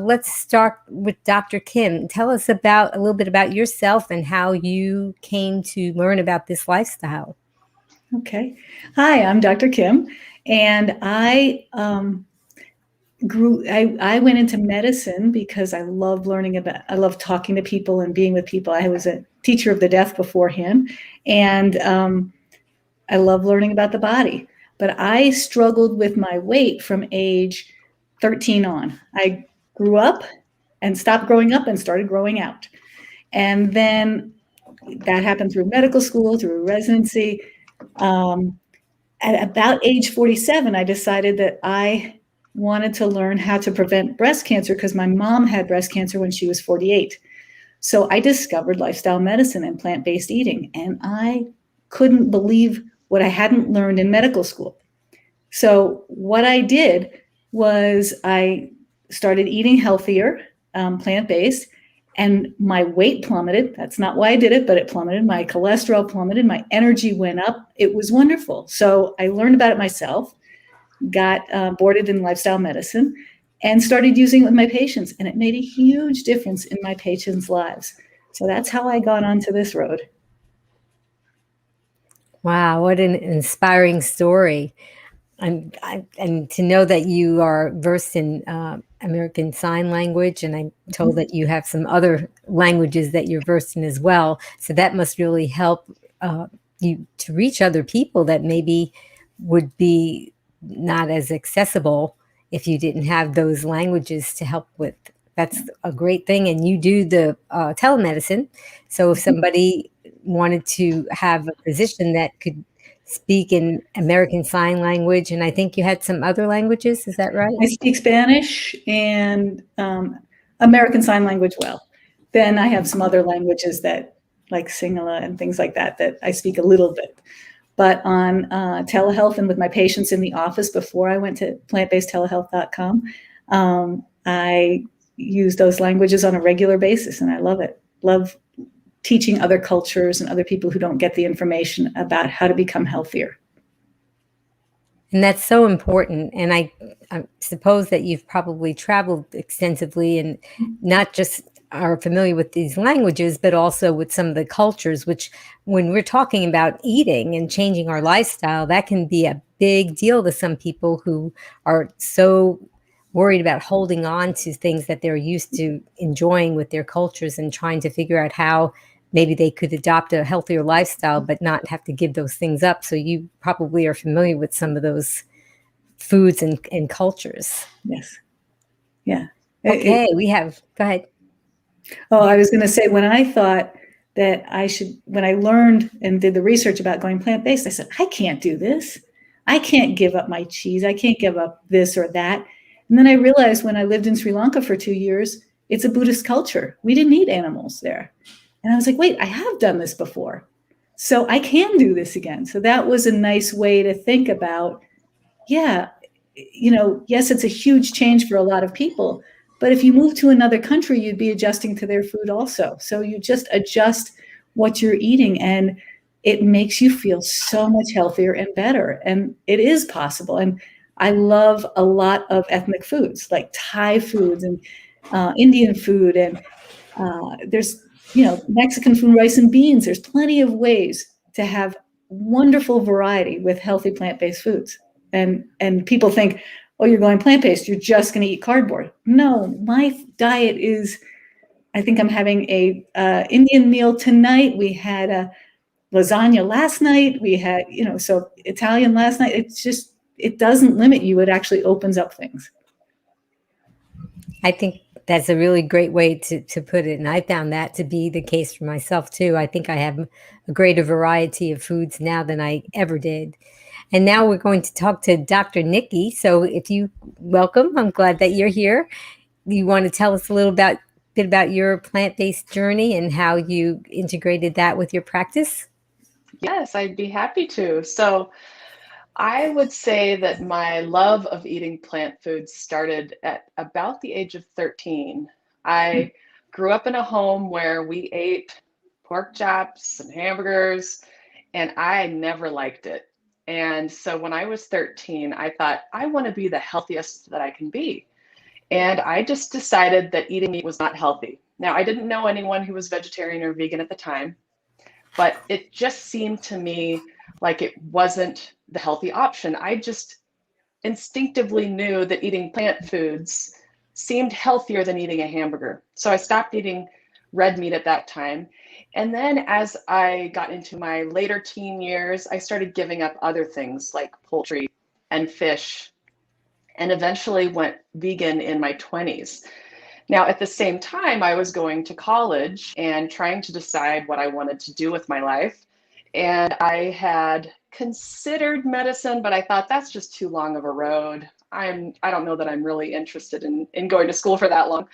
Let's start with Dr. Kim. Tell us about a little bit about yourself and how you came to learn about this lifestyle. Okay. Hi, I'm Dr. Kim, and I went into medicine because I love talking to people and being with people. I was a teacher of the deaf beforehand, and I love learning about the body. But I struggled with my weight from age 13 on. I grew up and stopped growing up and started growing out. And then that happened through medical school, through residency. Um, at about age 47, I decided that I wanted to learn how to prevent breast cancer because my mom had breast cancer when she was 48. So I discovered lifestyle medicine and plant-based eating, and I couldn't believe what I hadn't learned in medical school. So what I did was I started eating healthier, plant-based, and my weight plummeted. That's not why I did it, but it plummeted. My cholesterol plummeted. My energy went up. It was wonderful. So I learned about it myself, got boarded in lifestyle medicine, and started using it with my patients. And it made a huge difference in my patients' lives. So that's how I got onto this road. Wow, what an inspiring story. And to know that you are versed in American Sign Language, and I'm told that you have some other languages that you're versed in as well. So that must really help you to reach other people that maybe would be not as accessible if you didn't have those languages to help with. That's a great thing. And you do the telemedicine. So if somebody wanted to have a physician that could speak in American Sign Language, and I think you had some other languages. Is that right? I speak Spanish and American Sign Language well. Then I have some other languages that, like Singhala and things like that, that I speak a little bit. But on telehealth and with my patients in the office before I went to plantbasedtelehealth.com, I use those languages on a regular basis, and I love it. Love teaching other cultures and other people who don't get the information about how to become healthier. And that's so important. And I suppose that you've probably traveled extensively and not just are familiar with these languages, but also with some of the cultures, which when we're talking about eating and changing our lifestyle, that can be a big deal to some people who are so worried about holding on to things that they're used to enjoying with their cultures and trying to figure out how maybe they could adopt a healthier lifestyle but not have to give those things up. So you probably are familiar with some of those foods and cultures. Yes. Yeah. Okay, go ahead. Oh, I was going to say, when I thought that when I learned and did the research about going plant-based, I said, I can't do this. I can't give up my cheese. I can't give up this or that. And then I realized when I lived in Sri Lanka for 2 years, it's a Buddhist culture. We didn't eat animals there. And I was like, wait, I have done this before. So I can do this again. So that was a nice way to think about, yeah, yes, it's a huge change for a lot of people. But if you move to another country, you'd be adjusting to their food also. So you just adjust what you're eating, and it makes you feel so much healthier and better. And it is possible. And I love a lot of ethnic foods, like Thai foods and Indian food. And there's, Mexican food, rice and beans. There's plenty of ways to have wonderful variety with healthy plant-based foods. And people think, oh, you're going plant-based, you're just going to eat cardboard. No, my diet is, I think I'm having a Indian meal tonight. We had a lasagna last night. We had, so Italian last night. It's just, it doesn't limit you. It actually opens up things. I think that's a really great way to put it. And I found that to be the case for myself too. I think I have a greater variety of foods now than I ever did. And now we're going to talk to Dr. Nicki. So if you welcome, I'm glad that you're here. You want to tell us a little bit about your plant-based journey and how you integrated that with your practice? Yes, I'd be happy to. So I would say that my love of eating plant foods started at about the age of 13. I grew up in a home where we ate pork chops and hamburgers, and I never liked it. And so when I was 13, I thought, I want to be the healthiest that I can be. And I just decided that eating meat was not healthy. Now, I didn't know anyone who was vegetarian or vegan at the time, but it just seemed to me like it wasn't the healthy option. I just instinctively knew that eating plant foods seemed healthier than eating a hamburger. So I stopped eating red meat at that time. And then as I got into my later teen years, I started giving up other things like poultry and fish, and eventually went vegan in my 20s. Now, at the same time, I was going to college and trying to decide what I wanted to do with my life. And I had considered medicine, but I thought that's just too long of a road. I don't know that I'm really interested in going to school for that long.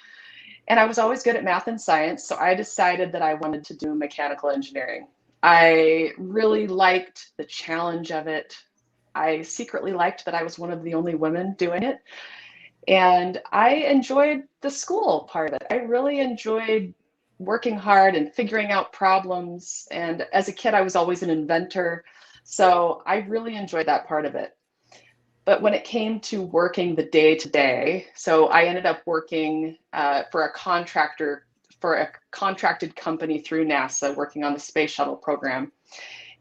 And I was always good at math and science, so I decided that I wanted to do mechanical engineering. I really liked the challenge of it. I secretly liked that I was one of the only women doing it. And I enjoyed the school part of it. I really enjoyed working hard and figuring out problems. And as a kid, I was always an inventor. So I really enjoyed that part of it. But when it came to working the day to day, so I ended up working for a contracted company through NASA, working on the space shuttle program.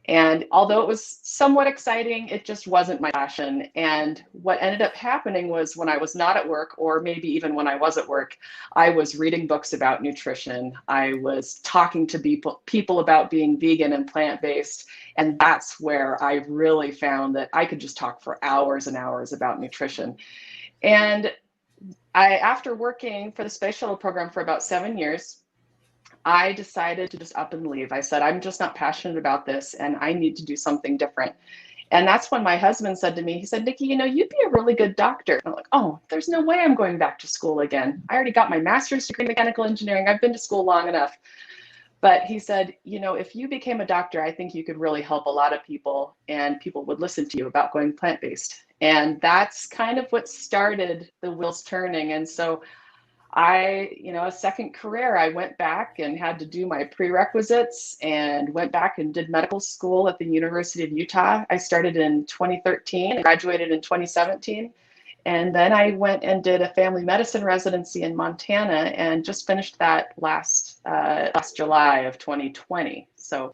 And although it was somewhat exciting, it just wasn't my passion. And what ended up happening was when I was not at work, or maybe even when I was at work, I was reading books about nutrition. I was talking to people about being vegan and plant-based. And that's where I really found that I could just talk for hours and hours about nutrition. And after working for the space shuttle program for about 7 years, I decided to just up and leave. I said, I'm just not passionate about this and I need to do something different. And that's when my husband said to me, he said, Nicki, you'd be a really good doctor. And I'm like, oh, there's no way I'm going back to school again. I already got my master's degree in mechanical engineering. I've been to school long enough. But he said, if you became a doctor, I think you could really help a lot of people and people would listen to you about going plant-based. And that's kind of what started the wheels turning. And so a second career, I went back and had to do my prerequisites and went back and did medical school at the University of Utah. I started in 2013 and graduated in 2017. And then I went and did a family medicine residency in Montana and just finished that last July of 2020. So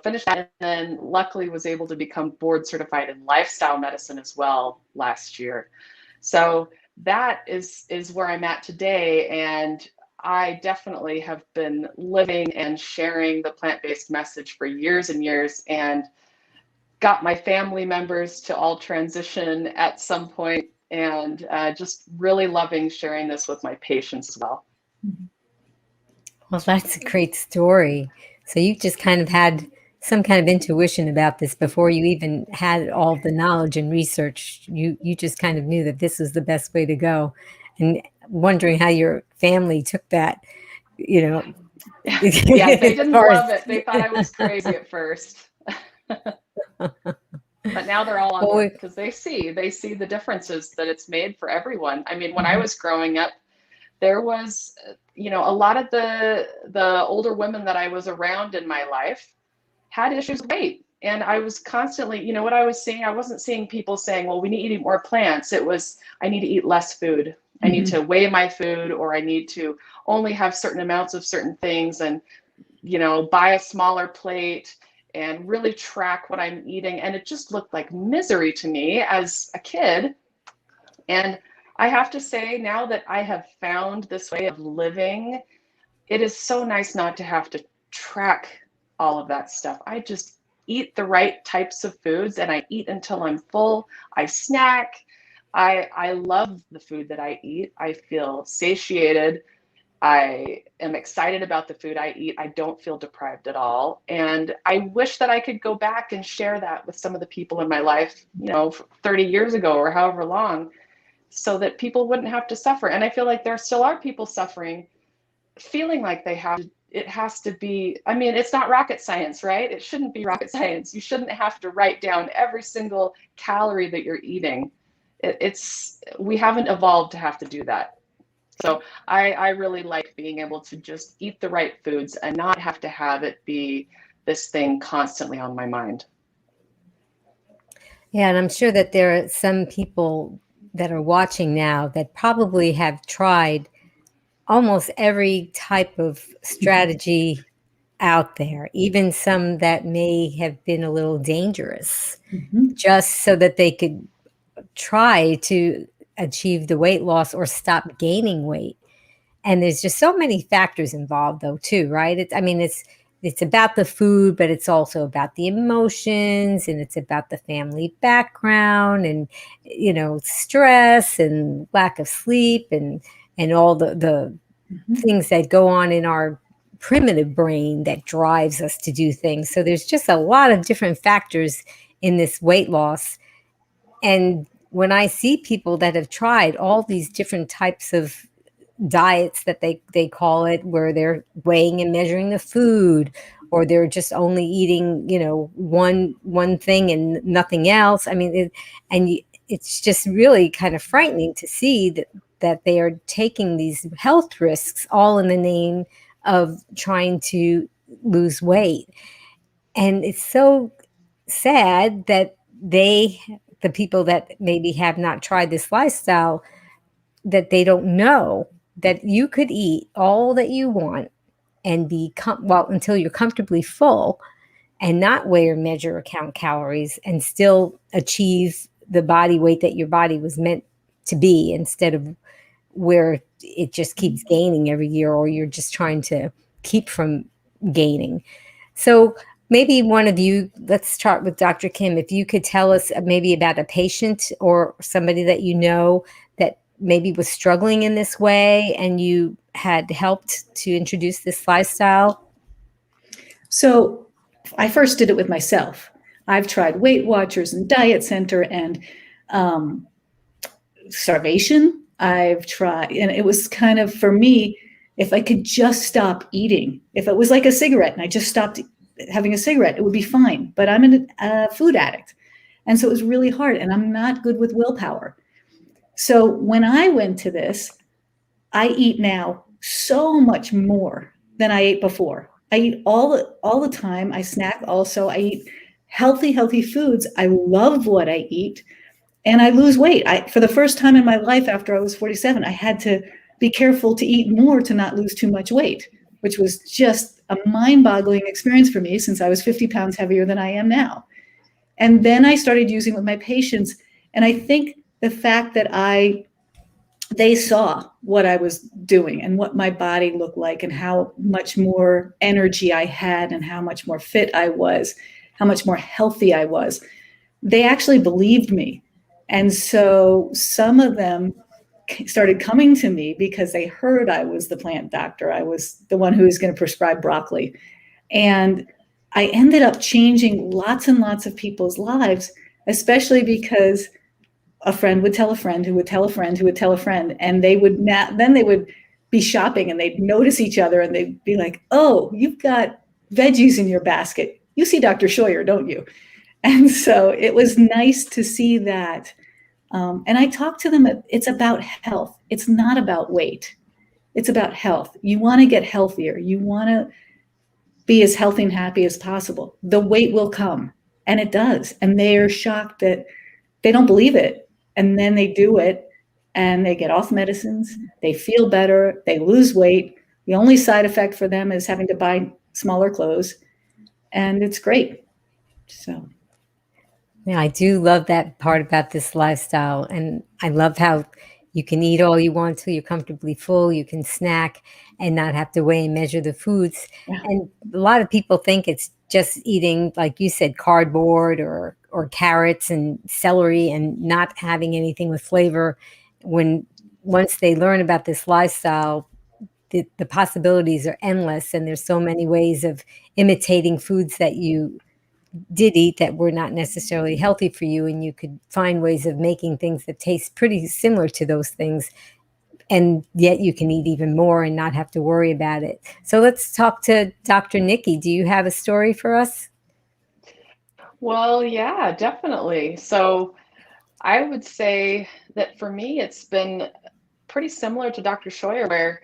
finished that and then luckily was able to become board certified in lifestyle medicine as well last year. So that is where I'm at today. And I definitely have been living and sharing the plant-based message for years and years, and got my family members to all transition at some point, and just really loving sharing this with my patients as well. Well, that's a great story. So you just kind of had some kind of intuition about this before you even had all the knowledge and research. You just kind of knew that this was the best way to go, and wondering how your family took that. Yeah, they didn't love it. They thought I was crazy at first. But now they're all on board because they see the differences that it's made for everyone. I mean, when I was growing up, there was, a lot of the older women that I was around in my life had issues with weight. And I was constantly, what I was seeing, I wasn't seeing people saying, well, we need to eat more plants. It was, I need to eat less food. I need to weigh my food, or I need to only have certain amounts of certain things and, buy a smaller plate and really track what I'm eating. And it just looked like misery to me as a kid. And I have to say, now that I have found this way of living, it is so nice not to have to track all of that stuff. I just eat the right types of foods and I eat until I'm full. I snack. I love the food that I eat. I feel satiated. I am excited about the food I eat. I don't feel deprived at all. And I wish that I could go back and share that with some of the people in my life, 30 years ago or however long, so that people wouldn't have to suffer. And I feel like there still are people suffering, feeling like they have to, it has to be, I mean, it's not rocket science, right? It shouldn't be rocket science. You shouldn't have to write down every single calorie that you're eating. We haven't evolved to have to do that. So I really like being able to just eat the right foods and not have to have it be this thing constantly on my mind. Yeah, and I'm sure that there are some people that are watching now that probably have tried almost every type of strategy out there, even some that may have been a little dangerous, Mhm. just so that they could try to achieve the weight loss or stop gaining weight. And there's just so many factors involved though too, right? I mean, it's about the food, but it's also about the emotions, and it's about the family background, and stress and lack of sleep, and all the Mhm. things that go on in our primitive brain that drives us to do things. So there's just a lot of different factors in this weight loss. And when I see people that have tried all these different types of diets that they call it, where they're weighing and measuring the food, or they're just only eating one thing and nothing else. I mean, it's just really kind of frightening to see that they are taking these health risks all in the name of trying to lose weight. And it's so sad that the people that maybe have not tried this lifestyle, that they don't know that you could eat all that you want and well, until you're comfortably full, and not weigh or measure or count calories, and still achieve the body weight that your body was meant to be, instead of where it just keeps gaining every year, or you're just trying to keep from gaining. So maybe one of you, let's start with Dr. Kim. If you could tell us maybe about a patient or somebody that that maybe was struggling in this way, and you had helped to introduce this lifestyle. So I first did it with myself. I've tried Weight Watchers and Diet Center and um, starvation. I've tried, and it was kind of for me, if I could just stop eating, if it was like a cigarette and I just stopped having a cigarette, it would be fine. But I'm a food addict. And so it was really hard, and I'm not good with willpower. So when I went to this, I eat now so much more than I ate before. I eat all the time. I snack also. I eat healthy foods. I love what I eat, and I lose weight. For the first time in my life after I was 47, I had to be careful to eat more to not lose too much weight, which was just a mind-boggling experience for me, since I was 50 pounds heavier than I am now. And then I started using with my patients, and I think the fact that they saw what I was doing and what my body looked like and how much more energy I had and how much more fit I was, how much more healthy I was. They actually believed me. And so some of them started coming to me because they heard I was the plant doctor. I was the one who was going to prescribe broccoli. And I ended up changing lots and lots of people's lives, especially because a friend would tell a friend who would tell a friend who would tell a friend, and then they would be shopping and they'd notice each other and they'd be like, "Oh, you've got veggies in your basket. You see Dr. Scheuer, don't you?" And so it was nice to see that. And I talked to them. It's about health. It's not about weight. It's about health. You want to get healthier. You want to be as healthy and happy as possible. The weight will come, and it does. And they are shocked that they don't believe it. And then they do it, and they get off medicines. They feel better. They lose weight. The only side effect for them is having to buy smaller clothes, and it's great. So, Yeah, I do love that part about this lifestyle. And I love how you can eat all you want till you're comfortably full. You can snack and not have to weigh and measure the foods. yeah. And a lot of people think it's just eating, like you said, cardboard or carrots and celery and not having anything with flavor. When once they learn about this lifestyle, the possibilities are endless. And there's so many ways of imitating foods that you did eat that were not necessarily healthy for you, and you could find ways of making things that taste pretty similar to those things, and yet you can eat even more and not have to worry about it. So let's talk to Dr. Nikki. Do you have a story for us? Well, yeah, definitely. So I would say that for me, it's been pretty similar to Dr. Scheuer, where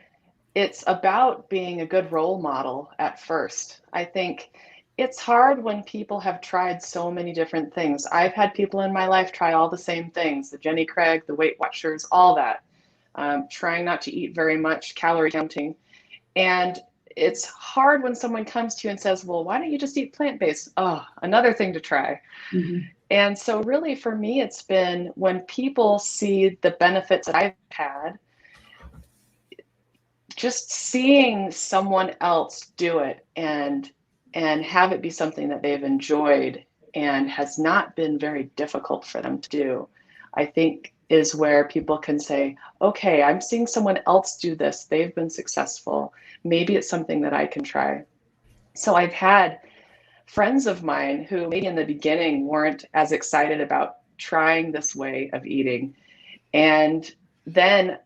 it's about being a good role model at first. I think it's hard when people have tried so many different things. I've had people in my life try all the same things, the Jenny Craig, the Weight Watchers, all that, trying not to eat very much, calorie counting. And it's hard when someone comes to you and says, well, why don't you just eat plant-based? Oh, another thing to try. Mm-hmm. And so really for me, it's been when people see the benefits that I've had, just seeing someone else do it and have it be something that they've enjoyed and has not been very difficult for them to do, I think is where people can say, okay, I'm seeing someone else do this. They've been successful. Maybe it's something that I can try. So I've had friends of mine who maybe in the beginning weren't as excited about trying this way of eating. And then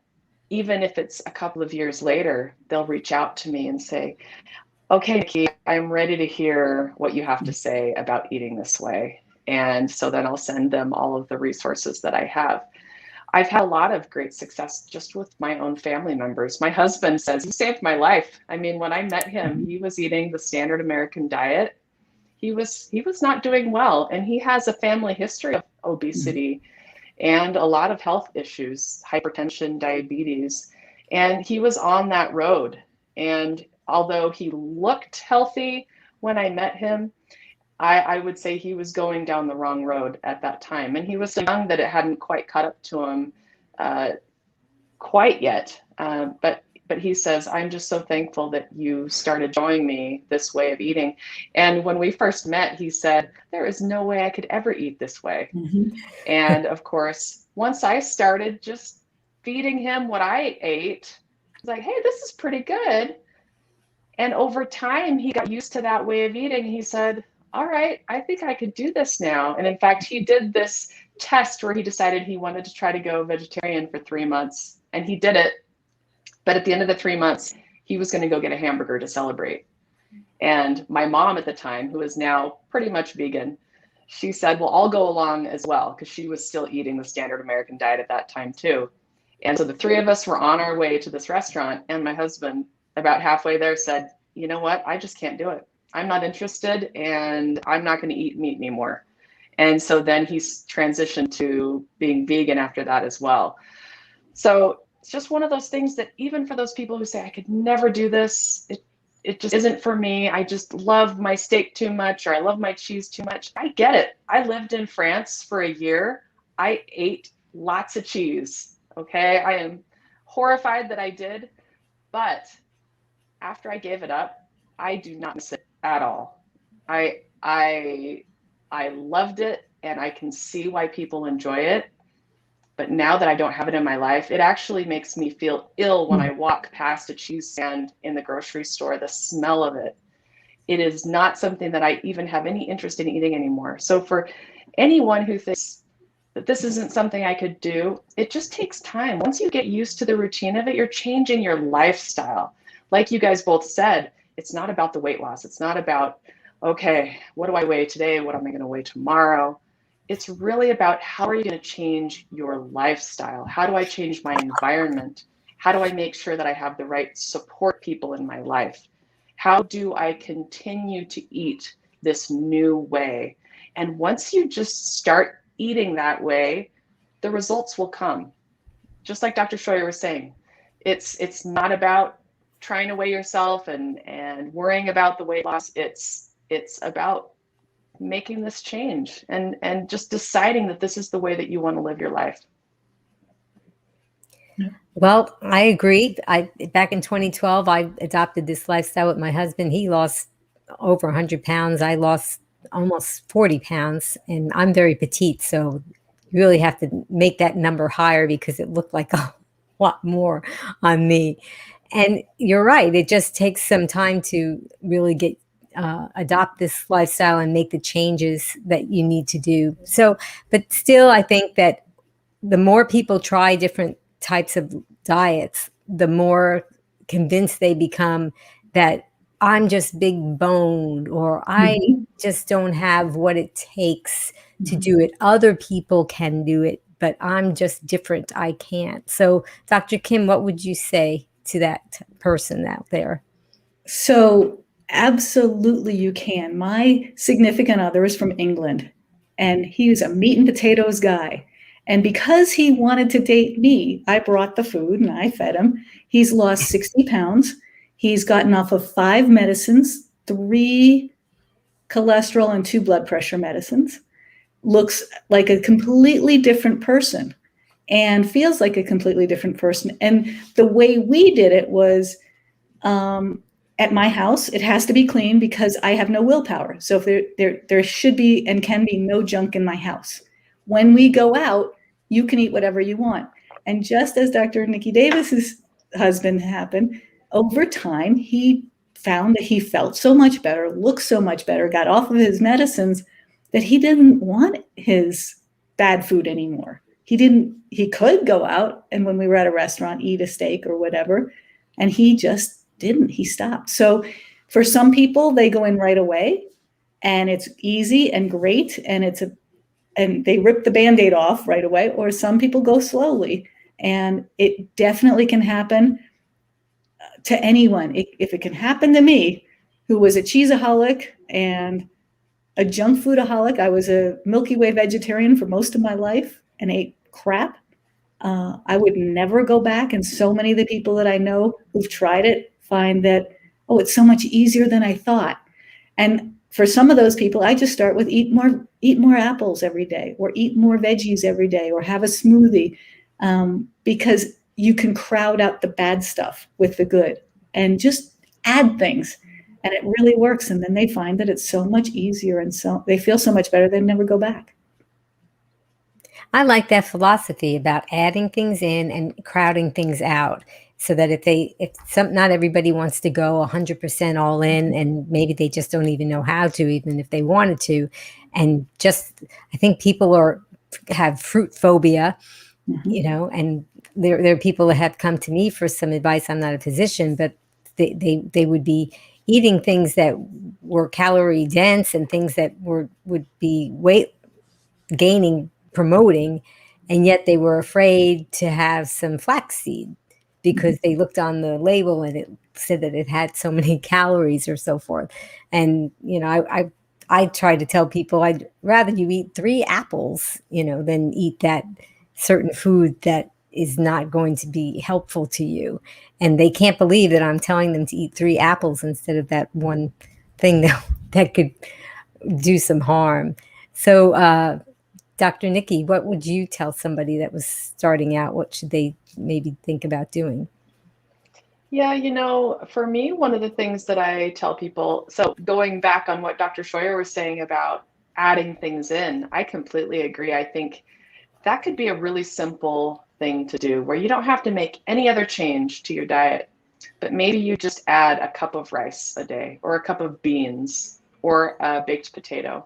even if it's a couple of years later, they'll reach out to me and say, okay, Nicki, I'm ready to hear what you have to say about eating this way. And so then I'll send them all of the resources that I have. I've had a lot of great success just with my own family members. My husband says, you saved my life. I mean, when I met him, he was eating the standard American diet. He was not doing well, and he has a family history of obesity and a lot of health issues, hypertension, diabetes, and he was on that road. And although he looked healthy when I met him, I would say he was going down the wrong road at that time. And he was so young that it hadn't quite caught up to him uh, quite yet. But he says, I'm just so thankful that you started showing me this way of eating. And when we first met, he said, there is no way I could ever eat this way. Mm-hmm. And of course, once I started just feeding him what I ate, I was like, hey, this is pretty good. And over time, he got used to that way of eating. He said, all right, I think I could do this now. And in fact, he did this test where he decided he wanted to try to go vegetarian for 3 months. And he did it. But at the end of the 3 months, he was going to go get a hamburger to celebrate. And my mom at the time, who is now pretty much vegan, she said, well, I'll go along as well, because she was still eating the standard American diet at that time too. And so the three of us were on our way to this restaurant, and my husband, about halfway there, said, you know what, I just can't do it. I'm not interested, and I'm not going to eat meat anymore. And so then he's transitioned to being vegan after that as well. So it's just one of those things that even for those people who say, I could never do this, it just isn't for me. I just love my steak too much, or I love my cheese too much. I get it. I lived in France for a year. I ate lots of cheese. Okay. I am horrified that I did. But after I gave it up, I do not miss it at all. I I I loved it, and I can see why people enjoy it. But now that I don't have it in my life, it actually makes me feel ill when I walk past a cheese stand in the grocery store, the smell of it. It is not something that I even have any interest in eating anymore. So for anyone who thinks that this isn't something I could do, it just takes time. Once you get used to the routine of it, you're changing your lifestyle. Like you guys both said, it's not about the weight loss. It's not about, okay, what do I weigh today? What am I going to weigh tomorrow? It's really about how are you going to change your lifestyle? How do I change my environment? How do I make sure that I have the right support people in my life? How do I continue to eat this new way? And once you just start eating that way, the results will come. Just like Dr. Scheuer was saying, it's not about trying to weigh yourself and worrying about the weight loss. It's about making this change and just deciding that this is the way that you want to live your life. Well, I agree. Back in 2012, I adopted this lifestyle with my husband. He lost over 100 pounds. I lost almost 40 pounds, and I'm very petite, so you really have to make that number higher because it looked like a lot more on me. And you're right. It just takes some time to really get adopt this lifestyle and make the changes that you need to do. So, but still, I think that the more people try different types of diets, the more convinced they become that I'm just big boned, or I Mm-hmm. just don't have what it takes to do it. Other people can do it, but I'm just different. I can't. So, Dr. Kim, what would you say to that person out there? So Absolutely, you can. My significant other is from England, and he was a meat and potatoes guy. And because he wanted to date me, I brought the food and I fed him. He's lost 60 pounds. He's gotten off of 5 medicines, 3 cholesterol and 2 blood pressure medicines. Looks like a completely different person and feels like a completely different person. And the way we did it was, at my house, it has to be clean because I have no willpower. So if there should be and can be no junk in my house. When we go out, you can eat whatever you want. And just as Dr. Nicki Davis's husband happened, over time, he found that he felt so much better, looked so much better, got off of his medicines, that he didn't want his bad food anymore. He could go out and when we were at a restaurant, eat a steak or whatever, and he just didn't. He stopped. So for some people, they go in right away and it's easy and great and they rip the Band-Aid off right away, or some people go slowly. And it definitely can happen to anyone. If it can happen to me, who was a cheeseaholic and a junk foodaholic, I was a Milky Way vegetarian for most of my life and ate crap. I would never go back. And so many of the people that I know who've tried it find that, oh, it's so much easier than I thought. And for some of those people, I just start with eat more apples every day, or eat more veggies every day, or have a smoothie, because you can crowd out the bad stuff with the good and just add things. And it really works. And then they find that it's so much easier and so they feel so much better, they never go back. I like that philosophy about adding things in and crowding things out, so that not everybody wants to go 100% all in, and maybe they just don't even know how to, even if they wanted to. And I think people have fruit phobia, and there are people that have come to me for some advice. I'm not a physician, but they would be eating things that were calorie dense and things that would be weight gaining, promoting, and yet they were afraid to have some flaxseed because they looked on the label and it said that it had so many calories or so forth. And I try to tell people I'd rather you eat 3 apples, than eat that certain food that is not going to be helpful to you. And they can't believe that I'm telling them to eat 3 apples instead of that one thing that could do some harm. So, Dr. Nicki, what would you tell somebody that was starting out? What should they maybe think about doing? Yeah, for me, one of the things that I tell people, so going back on what Dr. Scheuer was saying about adding things in, I completely agree. I think that could be a really simple thing to do where you don't have to make any other change to your diet, but maybe you just add a cup of rice a day, or a cup of beans, or a baked potato.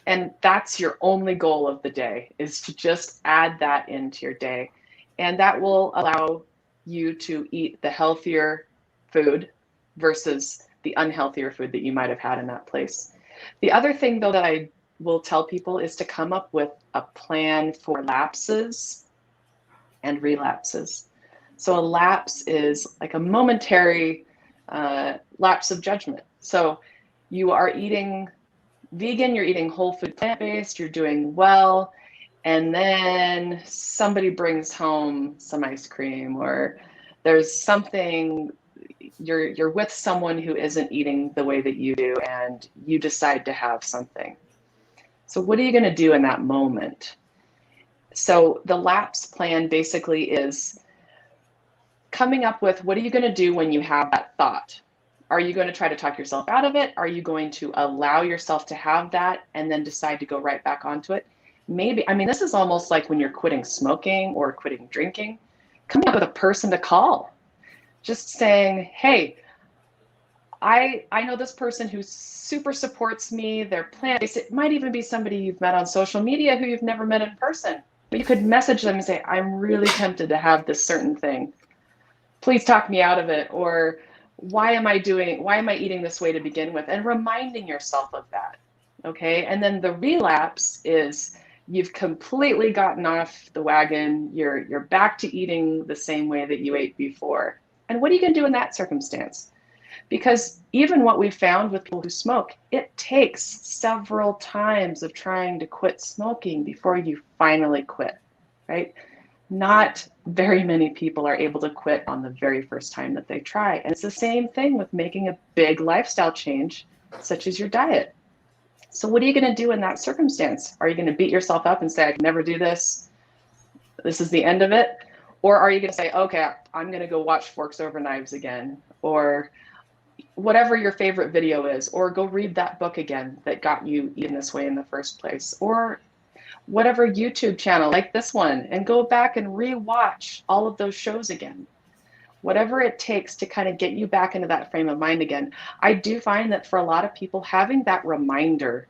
And that's your only goal of the day, is to just add that into your day. And that will allow you to eat the healthier food versus the unhealthier food that you might have had in that place. The other thing, though, that I will tell people is to come up with a plan for lapses and relapses. So a lapse is like a momentary lapse of judgment. So you are eating vegan, you're eating whole food, plant-based, you're doing well, and then somebody brings home some ice cream, or there's something, you're with someone who isn't eating the way that you do, and you decide to have something. So what are you going to do in that moment? So the lapse plan basically is coming up with, what are you going to do when you have that thought? Are you going to try to talk yourself out of it? Are you going to allow yourself to have that and then decide to go right back onto it? Maybe, this is almost like when you're quitting smoking or quitting drinking, coming up with a person to call. Just saying, hey, I know this person who super supports me, they're plant-based. It might even be somebody you've met on social media who you've never met in person. But you could message them and say, I'm really tempted to have this certain thing. Please talk me out of it. Or why am I eating this way to begin with? And reminding yourself of that. Okay. And then the relapse is you've completely gotten off the wagon. You're back to eating the same way that you ate before. And what are you going to do in that circumstance? Because even what we found with people who smoke, it takes several times of trying to quit smoking before you finally quit, right? Not very many people are able to quit on the very first time that they try. And it's the same thing with making a big lifestyle change, such as your diet. So what are you going to do in that circumstance? Are you going to beat yourself up and say, I can never do this? This is the end of it? Or are you going to say, okay, I'm going to go watch Forks Over Knives again, or whatever your favorite video is, or go read that book again that got you eating this way in the first place, or whatever YouTube channel like this one, and go back and re-watch all of those shows again. Whatever it takes to kind of get you back into that frame of mind again. I do find that for a lot of people, having that reminder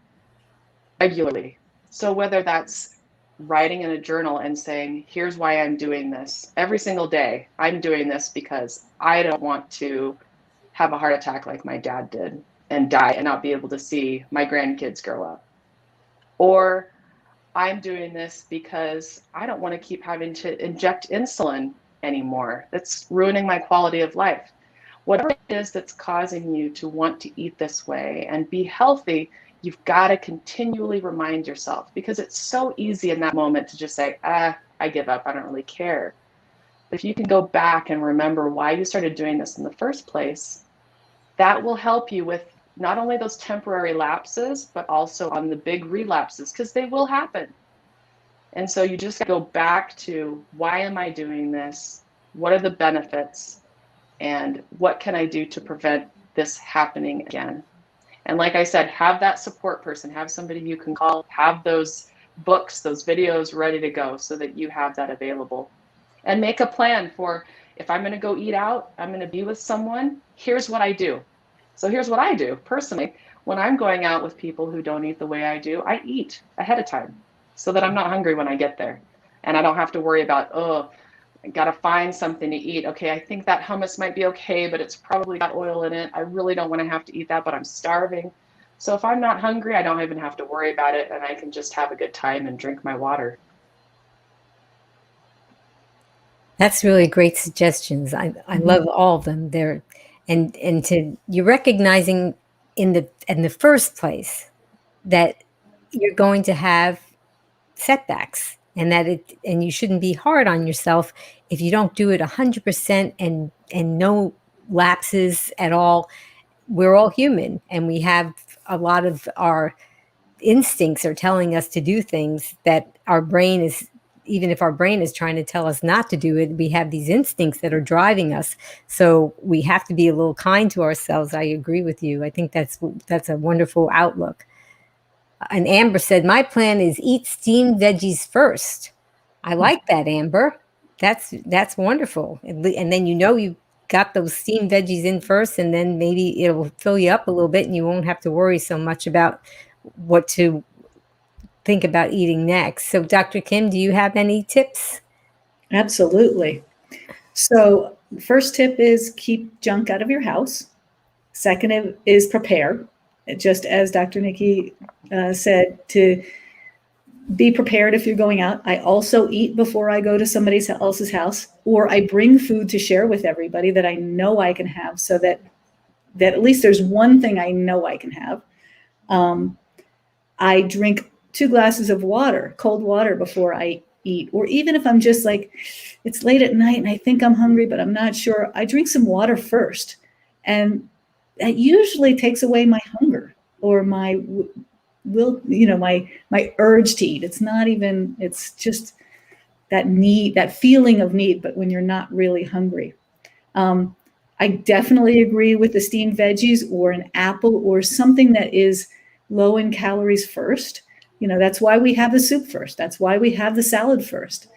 regularly, so whether that's writing in a journal and saying, here's why I'm doing this every single day. I'm doing this because I don't want to have a heart attack like my dad did and die and not be able to see my grandkids grow up. Or I'm doing this because I don't want to keep having to inject insulin anymore. That's ruining my quality of life. Whatever it is that's causing you to want to eat this way and be healthy, you've got to continually remind yourself, because it's so easy in that moment to just say, I give up, I don't really care. But if you can go back and remember why you started doing this in the first place, that will help you with not only those temporary lapses, but also on the big relapses, because they will happen. And so you just go back to, why am I doing this? What are the benefits? And what can I do to prevent this happening again? And like I said, have that support person, have somebody you can call, have those books, those videos ready to go so that you have that available. And make a plan for, if I'm going to go eat out, I'm going to be with someone, here's what I do. So here's what I do personally. When I'm going out with people who don't eat the way I do, I eat ahead of time so that I'm not hungry when I get there. And I don't have to worry about, oh, I got to find something to eat. Okay, I think that hummus might be okay, but it's probably got oil in it. I really don't want to have to eat that, but I'm starving. So if I'm not hungry, I don't even have to worry about it, and I can just have a good time and drink my water. That's really great suggestions. I love all of them. They're and to you're recognizing in the first place that you're going to have setbacks, and and you shouldn't be hard on yourself if you don't do it 100% and no lapses at all. We're all human, and we have a lot of our instincts are telling us to do things that our brain is, even if our brain is trying to tell us not to do it, we have these instincts that are driving us. So we have to be a little kind to ourselves. I agree with you. I think that's a wonderful outlook. And Amber said, my plan is eat steamed veggies first. I like that, Amber. That's wonderful. And then you got those steamed veggies in first, and then maybe it'll fill you up a little bit and you won't have to worry so much about what to think about eating next. So Dr. Kim, do you have any tips? Absolutely. So first tip is keep junk out of your house. Second is prepare. Just as Dr. Nicki said, to be prepared if you're going out. I also eat before I go to somebody else's house, or I bring food to share with everybody that I know I can have, so that at least there's one thing I know I can have. I drink 2 glasses of water, cold water, before I eat. Or even if I'm just like, it's late at night and I think I'm hungry, but I'm not sure, I drink some water first. And that usually takes away my hunger or my will, my urge to eat. It's just that need, that feeling of need, but when you're not really hungry. I definitely agree with the steamed veggies or an apple or something that is low in calories first. That's why we have the soup first. That's why we have the salad first.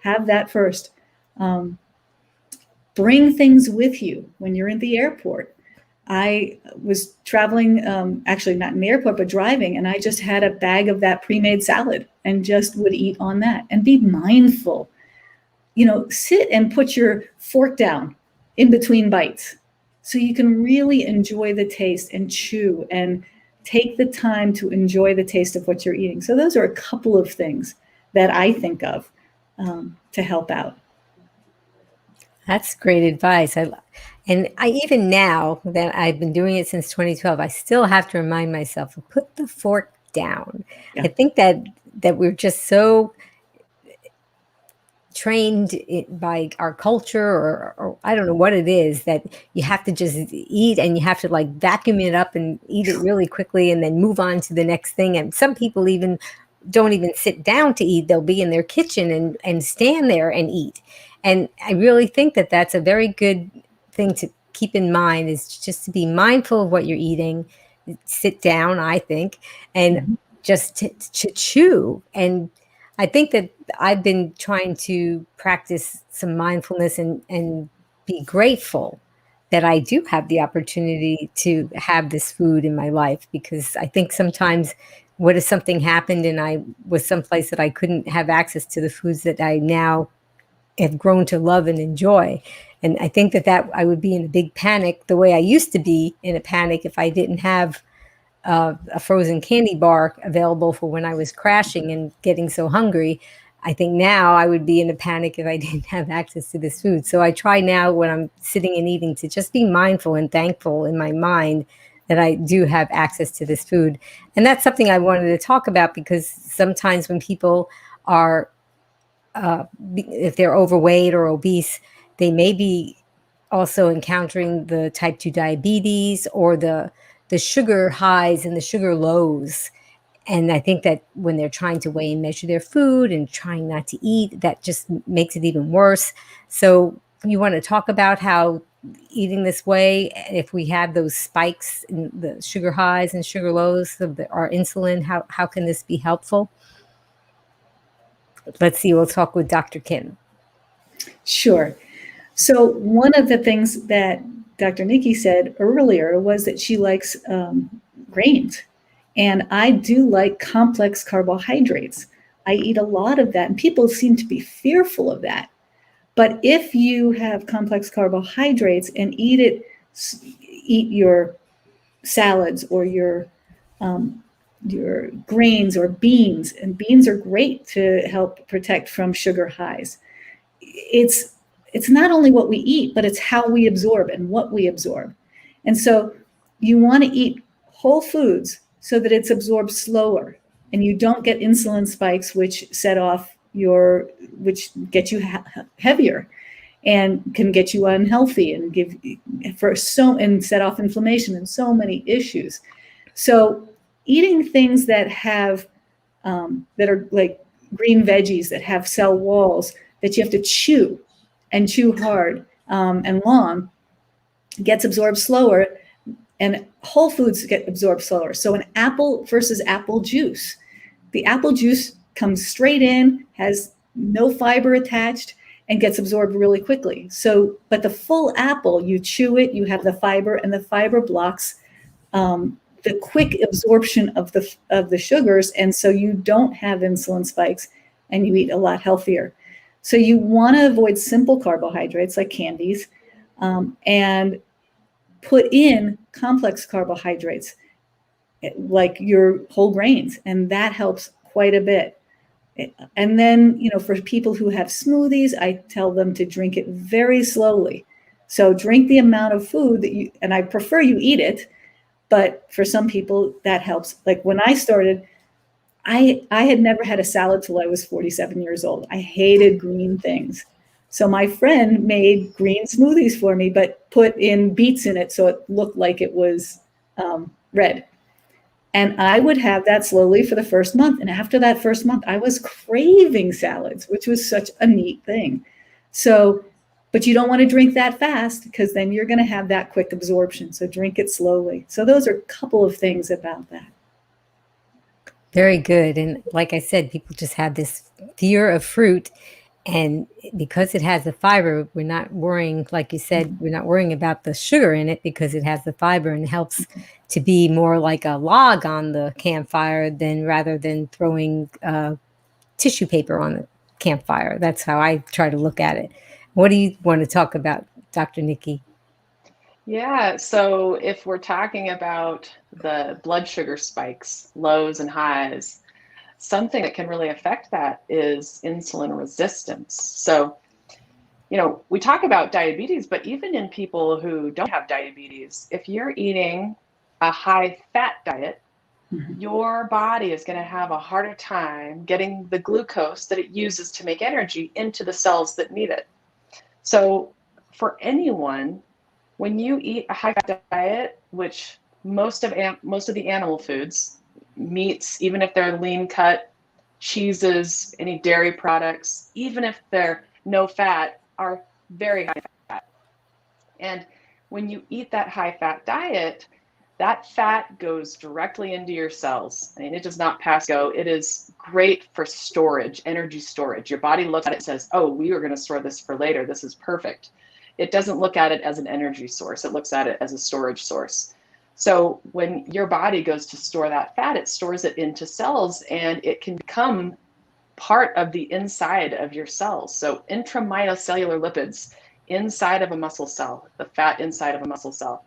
Have that first. Bring things with you when you're in the airport. I was traveling, actually not in the airport, but driving, and I just had a bag of that pre-made salad and just would eat on that and be mindful. Sit and put your fork down in between bites so you can really enjoy the taste and chew and take the time to enjoy the taste of what you're eating. So those are a couple of things that I think of to help out. That's great advice. And I even now that I've been doing it since 2012, I still have to remind myself to put the fork down. I Yeah. think that we're just so trained by our culture, or I don't know what it is, that you have to just eat and you have to like vacuum it up and eat it really quickly and then move on to the next thing. And some people even don't even sit down to eat. They'll be in their kitchen and stand there and eat. And I really think that that's a very good thing to keep in mind, is just to be mindful of what you're eating, sit down, I think, and Mhm. just to chew. And I think that I've been trying to practice some mindfulness and be grateful that I do have the opportunity to have this food in my life, because I think sometimes what if something happened and I was someplace that I couldn't have access to the foods that I now have grown to love and enjoy. And I think that I would be in a big panic the way I used to be in a panic if I didn't have a frozen candy bar available for when I was crashing and getting so hungry. I think now I would be in a panic if I didn't have access to this food. So I try now when I'm sitting and eating to just be mindful and thankful in my mind that I do have access to this food. And that's something I wanted to talk about, because sometimes when people are, if they're overweight or obese, they may be also encountering the type 2 diabetes, or the sugar highs and the sugar lows. And I think that when they're trying to weigh and measure their food and trying not to eat, that just makes it even worse. So you want to talk about how eating this way, if we have those spikes in the sugar highs and sugar lows of our insulin, how can this be helpful? Let's see, we'll talk with Dr. Kim. Sure. So one of the things that Dr. Nikki said earlier was that she likes grains. And I do like complex carbohydrates. I eat a lot of that, and people seem to be fearful of that. But if you have complex carbohydrates and eat your salads or your grains or beans, and beans are great to help protect from sugar highs. It's not only what we eat, but it's how we absorb and what we absorb. And so you want to eat whole foods so that it's absorbed slower and you don't get insulin spikes, which which get you heavier and can get you unhealthy and and set off inflammation and so many issues. So eating things that that are like green veggies that have cell walls that you have to chew and chew hard and long gets absorbed slower, and whole foods get absorbed slower. So an apple versus apple juice. The apple juice comes straight in, has no fiber attached, and gets absorbed really quickly. But the full apple, you chew it, you have the fiber, and the fiber blocks the quick absorption of the sugars, and so you don't have insulin spikes, and you eat a lot healthier. So you want to avoid simple carbohydrates like candies, and put in complex carbohydrates like your whole grains, and that helps quite a bit. And then, for people who have smoothies, I tell them to drink it very slowly. So drink the amount of food and I prefer you eat it, but for some people that helps. Like when I started, I had never had a salad till I was 47 years old. I hated green things. So my friend made green smoothies for me, but put in beets in it so it looked like it was red. And I would have that slowly for the first month. And after that first month, I was craving salads, which was such a neat thing. So, but you don't want to drink that fast, because then you're going to have that quick absorption. So drink it slowly. So those are a couple of things about that. Very good. And like I said, people just have this fear of fruit. And because it has the fiber, we're not worrying, like you said, we're not worrying about the sugar in it, because it has the fiber and helps to be more like a log on the campfire rather than throwing tissue paper on the campfire. That's how I try to look at it. What do you want to talk about, Dr. Nikki? Yeah, so if we're talking about the blood sugar spikes, lows and highs, something that can really affect that is insulin resistance. So we talk about diabetes, but even in people who don't have diabetes, if you're eating a high fat diet, your body is going to have a harder time getting the glucose that it uses to make energy into the cells that need it. So for anyone, when you eat a high fat diet, which most of the animal foods, meats, even if they're lean cut, cheeses, any dairy products, even if they're no fat, are very high fat. And when you eat that high fat diet, that fat goes directly into your cells. I mean, it does not pass go. It is great for storage, energy storage. Your body looks at it and says, oh, we are going to store this for later. This is perfect. It doesn't look at it as an energy source. It looks at it as a storage source. So when your body goes to store that fat, it stores it into cells, and it can become part of the inside of your cells. So intramyocellular lipids inside of a muscle cell, the fat inside of a muscle cell.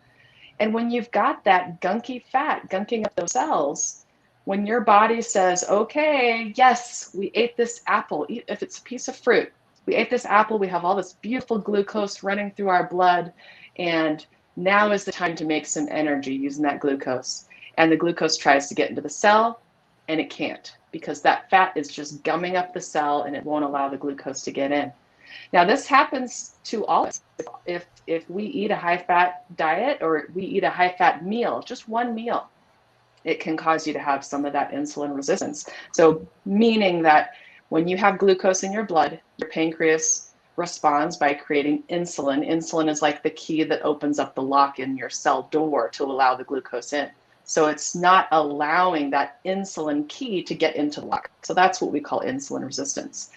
And when you've got that gunky fat gunking up those cells, when your body says, okay, yes, we ate this apple, if it's a piece of fruit, we ate this apple, we have all this beautiful glucose running through our blood, and now is the time to make some energy using that glucose. And the glucose tries to get into the cell, and it can't, because that fat is just gumming up the cell, and it won't allow the glucose to get in. Now, this happens to all of us. If we eat a high-fat diet, or we eat a high-fat meal, just one meal, it can cause you to have some of that insulin resistance. So meaning that when you have glucose in your blood, your pancreas responds by creating insulin. Insulin is like the key that opens up the lock in your cell door to allow the glucose in. So it's not allowing that insulin key to get into the lock. So that's what we call insulin resistance.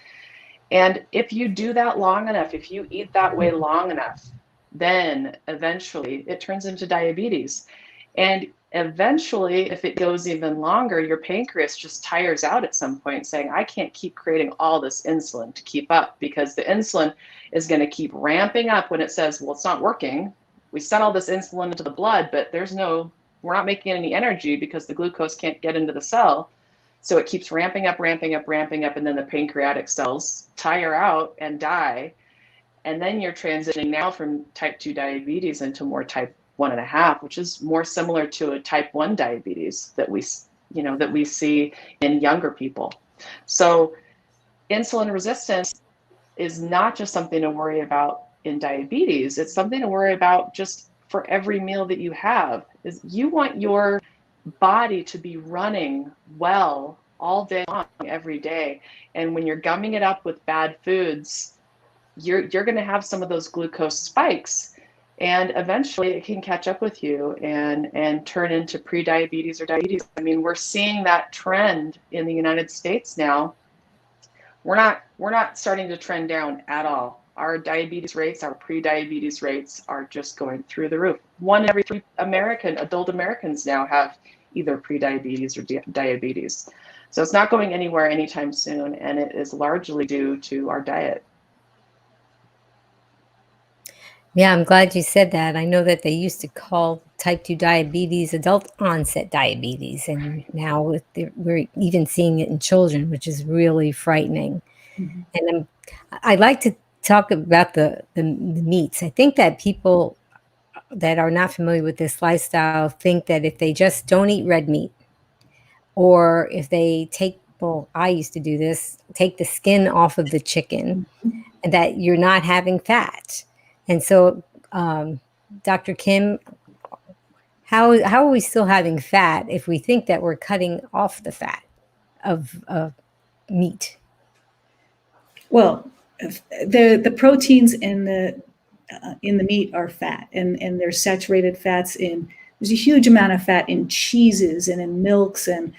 And if you do that long enough, if you eat that way long enough, then eventually it turns into diabetes. And eventually, if it goes even longer, your pancreas just tires out at some point, saying, I can't keep creating all this insulin to keep up, because the insulin is going to keep ramping up when it says, well, it's not working. We sent all this insulin into the blood, but we're not making any energy because the glucose can't get into the cell. So it keeps ramping up, and then the pancreatic cells tire out and die. And then you're transitioning now from type 2 diabetes into more type 1.5, which is more similar to a type 1 diabetes that we see in younger people. So insulin resistance is not just something to worry about in diabetes. It's something to worry about just for every meal that you have. Is you want your body to be running well all day long, every day. And when you're gumming it up with bad foods, you're going to have some of those glucose spikes, and eventually it can catch up with you and turn into pre-diabetes or diabetes. I mean, we're seeing that trend in the United States now. We're not starting to trend down at all. Our diabetes rates, our pre-diabetes rates are just going through the roof. 1 in every 3 adult Americans now have either pre-diabetes or diabetes. So it's not going anywhere anytime soon, and it is largely due to our diet. Yeah, I'm glad you said that. I know that they used to call type 2 diabetes adult onset diabetes, and now we're even seeing it in children, which is really frightening. Mm-hmm. And I'd like to talk about the meats. I think that people that are not familiar with this lifestyle think that if they just don't eat red meat, or if they I used to do this, take the skin off of the chicken, and that you're not having fat. And so, Dr. Kim, how are we still having fat if we think that we're cutting off the fat of meat? Well, the proteins in the meat are fat, and there's saturated fats in. There's a huge amount of fat in cheeses and in milks, and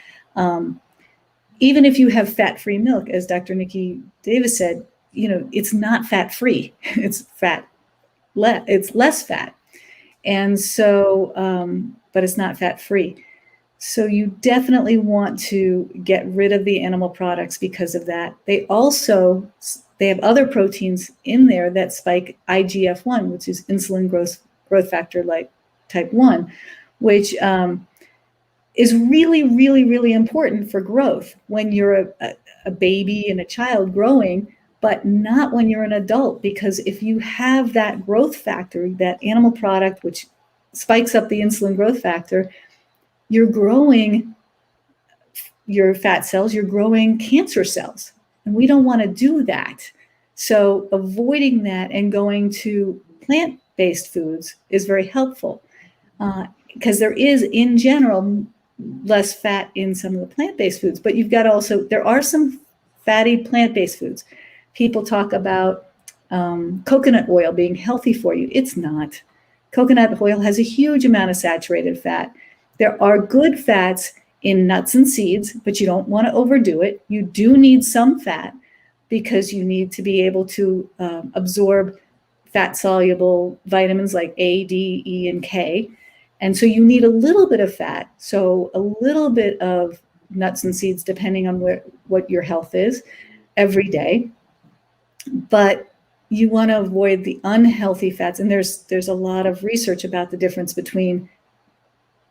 even if you have fat-free milk, as Dr. Nicki Davis said, it's not fat-free. It's it's less fat, and so, but it's not fat-free. So you definitely want to get rid of the animal products because of that. They have other proteins in there that spike IGF-1, which is insulin growth factor like type 1, which is really, really, really important for growth when you're a baby and a child growing. but not when you're an adult, because if you have that growth factor, that animal product, which spikes up the insulin growth factor, you're growing your fat cells, you're growing cancer cells. And we don't want to do that. So avoiding that and going to plant-based foods is very helpful, because there is, in general, less fat in some of the plant-based foods. But you've got also, there are some fatty plant-based foods. People talk about coconut oil being healthy for you. It's not. Coconut oil has a huge amount of saturated fat. There are good fats in nuts and seeds, but you don't want to overdo it. You do need some fat because you need to be able to absorb fat-soluble vitamins like A, D, E, and K. And so you need a little bit of fat. So a little bit of nuts and seeds, depending on what your health is, every day. But you want to avoid the unhealthy fats. And there's a lot of research about the difference between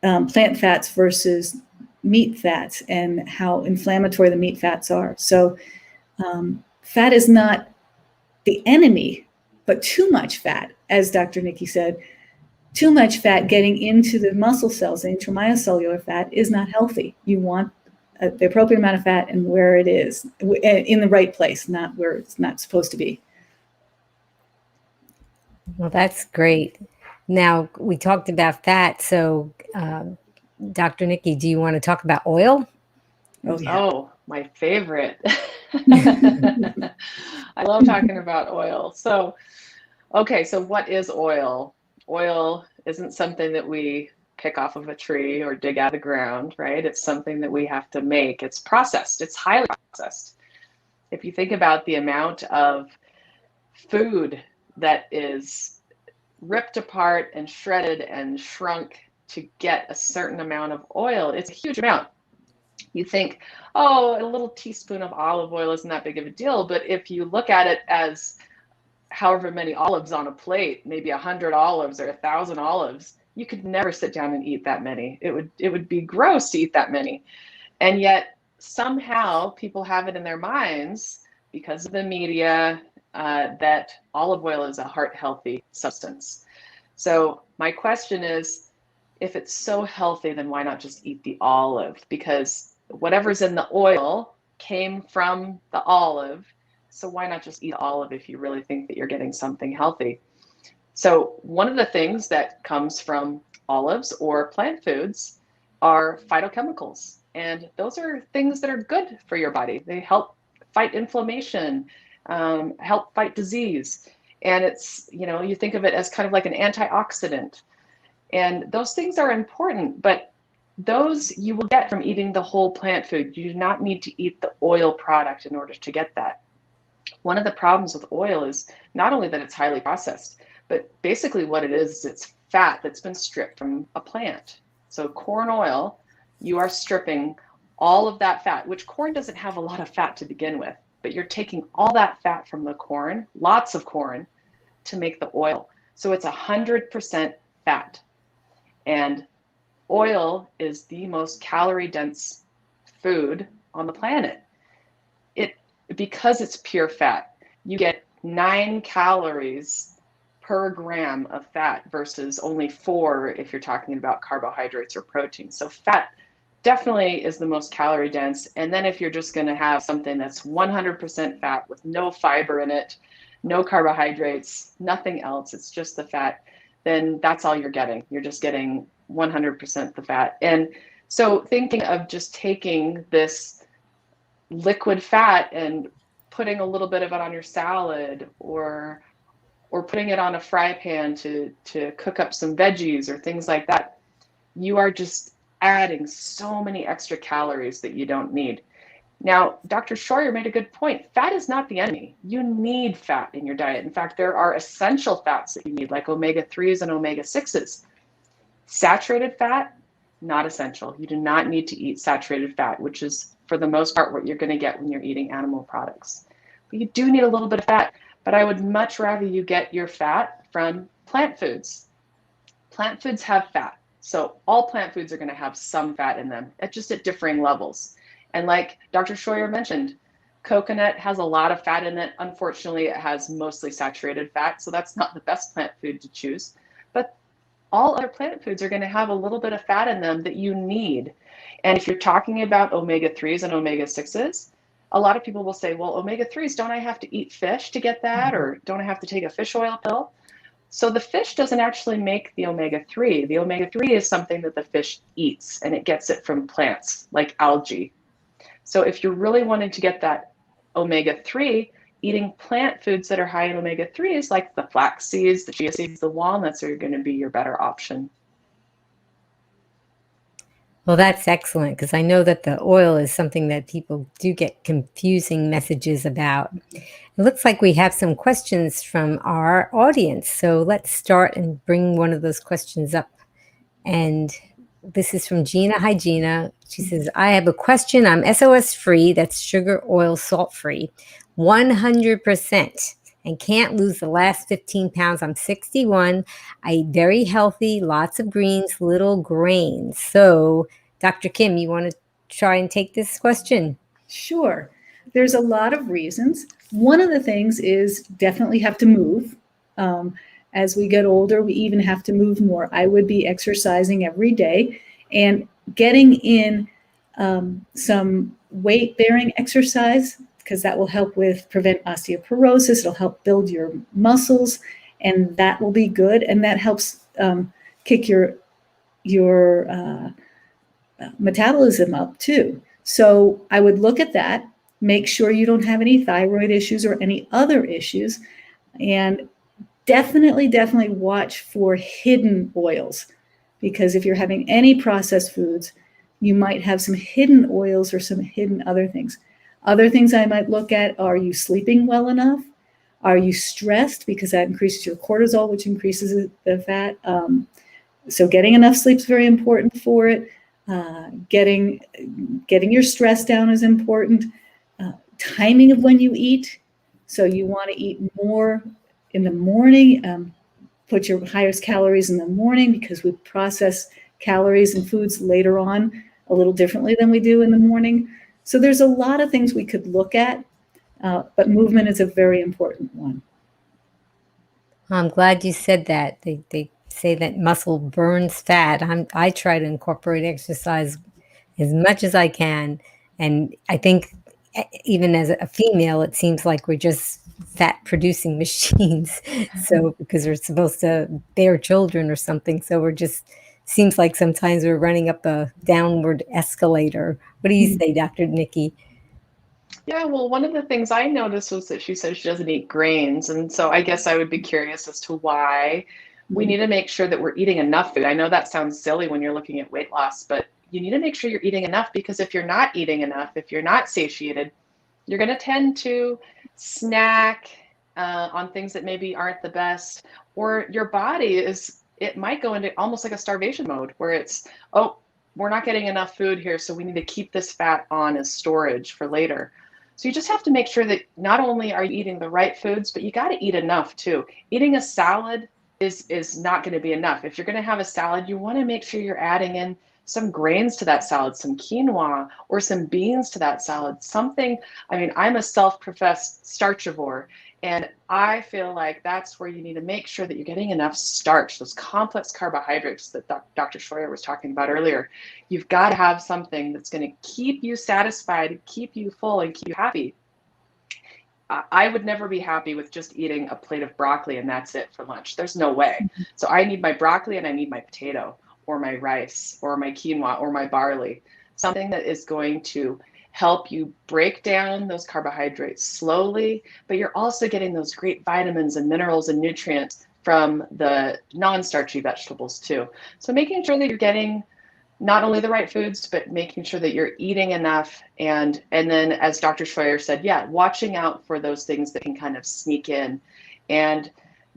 plant fats versus meat fats and how inflammatory the meat fats are. So fat is not the enemy, but too much fat, as Dr. Nicki said, too much fat getting into the muscle cells, the intramyocellular fat, is not healthy. You want the appropriate amount of fat and where it is, in the right place, not where it's not supposed to be. Well, that's great. Now, we talked about fat, so Dr. Nicki, do you want to talk about oil? Oh, yeah. Oh, my favorite. I love talking about oil. So, okay, so what is oil? Oil isn't something that we pick off of a tree or dig out of the ground, right? It's something that we have to make. It's processed. It's highly processed. If you think about the amount of food that is ripped apart and shredded and shrunk to get a certain amount of oil, it's a huge amount. You think, oh, a little teaspoon of olive oil isn't that big of a deal. But if you look at it as however many olives on a plate, maybe 100 olives or 1,000 olives, you could never sit down and eat that many. It would be gross to eat that many. And yet somehow people have it in their minds, because of the media, that olive oil is a heart healthy substance. So my question is, if it's so healthy, then why not just eat the olive? Because whatever's in the oil came from the olive. So why not just eat olive if you really think that you're getting something healthy? So one of the things that comes from olives or plant foods are phytochemicals. And those are things that are good for your body. They help fight inflammation, help fight disease. And it's, you think of it as kind of like an antioxidant. And those things are important, but those you will get from eating the whole plant food. You do not need to eat the oil product in order to get that. One of the problems with oil is not only that it's highly processed, but basically what it is it's fat that's been stripped from a plant. So corn oil, you are stripping all of that fat, which corn doesn't have a lot of fat to begin with, but you're taking all that fat from the corn, lots of corn, to make the oil. So it's 100% fat. And oil is the most calorie dense food on the planet. Because it's pure fat, you get 9 calories per gram of fat versus only 4 if you're talking about carbohydrates or protein. So fat definitely is the most calorie dense. And then if you're just going to have something that's 100% fat with no fiber in it, no carbohydrates, nothing else, it's just the fat, then that's all you're getting. You're just getting 100% the fat. And so thinking of just taking this liquid fat and putting a little bit of it on your salad or putting it on a fry pan to cook up some veggies or things like that, you are just adding so many extra calories that you don't need. Now, Dr. Scheuer made a good point. Fat is not the enemy. You need fat in your diet. In fact, there are essential fats that you need, like omega-3s and omega-6s. Saturated fat, not essential. You do not need to eat saturated fat, which is, for the most part, what you're going to get when you're eating animal products. But you do need a little bit of fat. But I would much rather you get your fat from plant foods. Plant foods have fat. So all plant foods are going to have some fat in them, just at differing levels. And like Dr. Scheuer mentioned, Coconut has a lot of fat in it. Unfortunately, it has mostly saturated fat, so that's not the best plant food to choose. But all other plant foods are going to have a little bit of fat in them that you need. And if you're talking about omega-3s and omega-6s, a lot of people will say, well, omega-3s, don't I have to eat fish to get that? Or don't I have to take a fish oil pill? So the fish doesn't actually make the omega-3. The omega-3 is something that the fish eats, and it gets it from plants like algae. So if you're really wanting to get that omega-3, eating plant foods that are high in omega-3s like the flax seeds, the chia seeds, the walnuts are going to be your better option. Well, that's excellent because I know that the oil is something that people do get confusing messages about. It looks like we have some questions from our audience. So let's start and bring one of those questions up. And this is from Gina. Hi, Gina. She says, I have a question. I'm SOS free, that's sugar, oil, salt free, 100%, and can't lose the last 15 pounds. I'm 61. I eat very healthy, lots of greens, little grains. So, Dr. Kim, you want to try and take this question? Sure. There's a lot of reasons. One of the things is definitely have to move. As we get older, we even have to move more. I would be exercising every day and getting in some weight-bearing exercise, because that will help with prevent osteoporosis. It'll help build your muscles, and that will be good. And that helps kick your metabolism up too. So I would look at that, make sure you don't have any thyroid issues or any other issues, and definitely watch for hidden oils, because if you're having any processed foods, you might have some hidden oils or some hidden other things. Other things I might look at, are you sleeping well enough? Are you stressed? Because that increases your cortisol, which increases the fat. So getting enough sleep is very important for it. Getting your stress down is important. Timing of when you eat. So you want to eat more in the morning. Put your highest calories in the morning, because we process calories and foods later on a little differently than we do in the morning. So there's a lot of things we could look at, but movement is a very important one. I'm glad you said that. They say that muscle burns fat. I try to incorporate exercise as much as I can. And I think even as a female, it seems like we're just fat producing machines. So because we're supposed to bear children or something. So we're just, seems like sometimes we're running up a downward escalator. What do you say, Dr. Nicki? Yeah, well, one of the things I noticed was that she said she doesn't eat grains. And so I guess I would be curious as to why. We need to make sure that we're eating enough food. I know that sounds silly when you're looking at weight loss, but you need to make sure you're eating enough, because if you're not eating enough, if you're not satiated, you're going to tend to snack on things that maybe aren't the best, or your body it might go into almost like a starvation mode where it's, oh, we're not getting enough food here, so we need to keep this fat on as storage for later. So you just have to make sure that not only are you eating the right foods, but you got to eat enough too. Eating a salad is not going to be enough. If you're going to have a salad, you want to make sure you're adding in some grains to that salad, some quinoa or some beans to that salad, something. I mean, I'm a self-professed starchivore, and I feel like that's where you need to make sure that you're getting enough starch, those complex carbohydrates that Dr. Scheuer was talking about earlier. You've got to have something that's going to keep you satisfied, keep you full, and keep you happy. I would never be happy with just eating a plate of broccoli and that's it for lunch. There's no way. So I need my broccoli and I need my potato or my rice or my quinoa or my barley, something that is going to help you break down those carbohydrates slowly, but you're also getting those great vitamins and minerals and nutrients from the non-starchy vegetables too. So making sure that you're getting not only the right foods, but making sure that you're eating enough. And then, as Dr. Scheuer said, yeah, watching out for those things that can kind of sneak in, and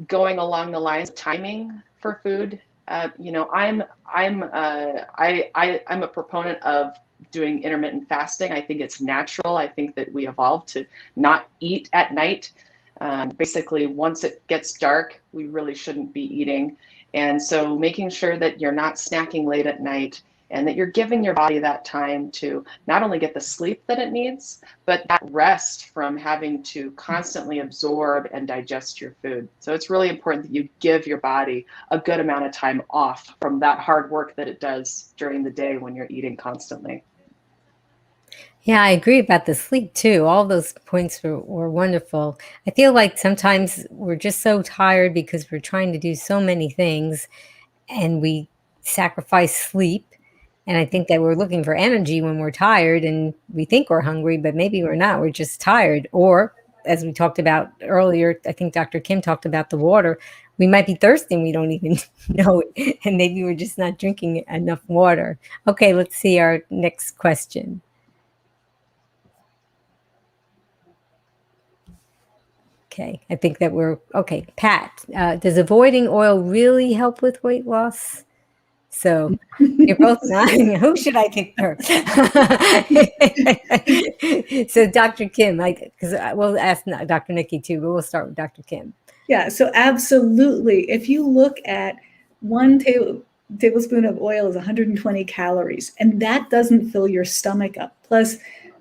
going along the lines of timing for food. I'm a proponent of doing intermittent fasting. I think it's natural. I think that we evolved to not eat at night. Basically, once it gets dark, we really shouldn't be eating. And so making sure that you're not snacking late at night and that you're giving your body that time to not only get the sleep that it needs, but that rest from having to constantly absorb and digest your food. So it's really important that you give your body a good amount of time off from that hard work that it does during the day when you're eating constantly. Yeah, I agree about the sleep too. All those points were wonderful. I feel like sometimes we're just so tired because we're trying to do so many things and we sacrifice sleep. And I think that we're looking for energy when we're tired and we think we're hungry, but maybe we're not. We're just tired. Or, as we talked about earlier, I think Dr. Kim talked about the water. We might be thirsty and we don't even know it. And maybe we're just not drinking enough water. Okay, let's see our next question. Okay, I think that we're okay. Pat, does avoiding oil really help with weight loss? So you're both nodding. Who should I pick first? So Dr. Kim, because we'll ask Dr. Nicki too, but we'll start with Dr. Kim. Yeah, so absolutely. If you look at one tablespoon of oil is 120 calories, and that doesn't fill your stomach up. Plus,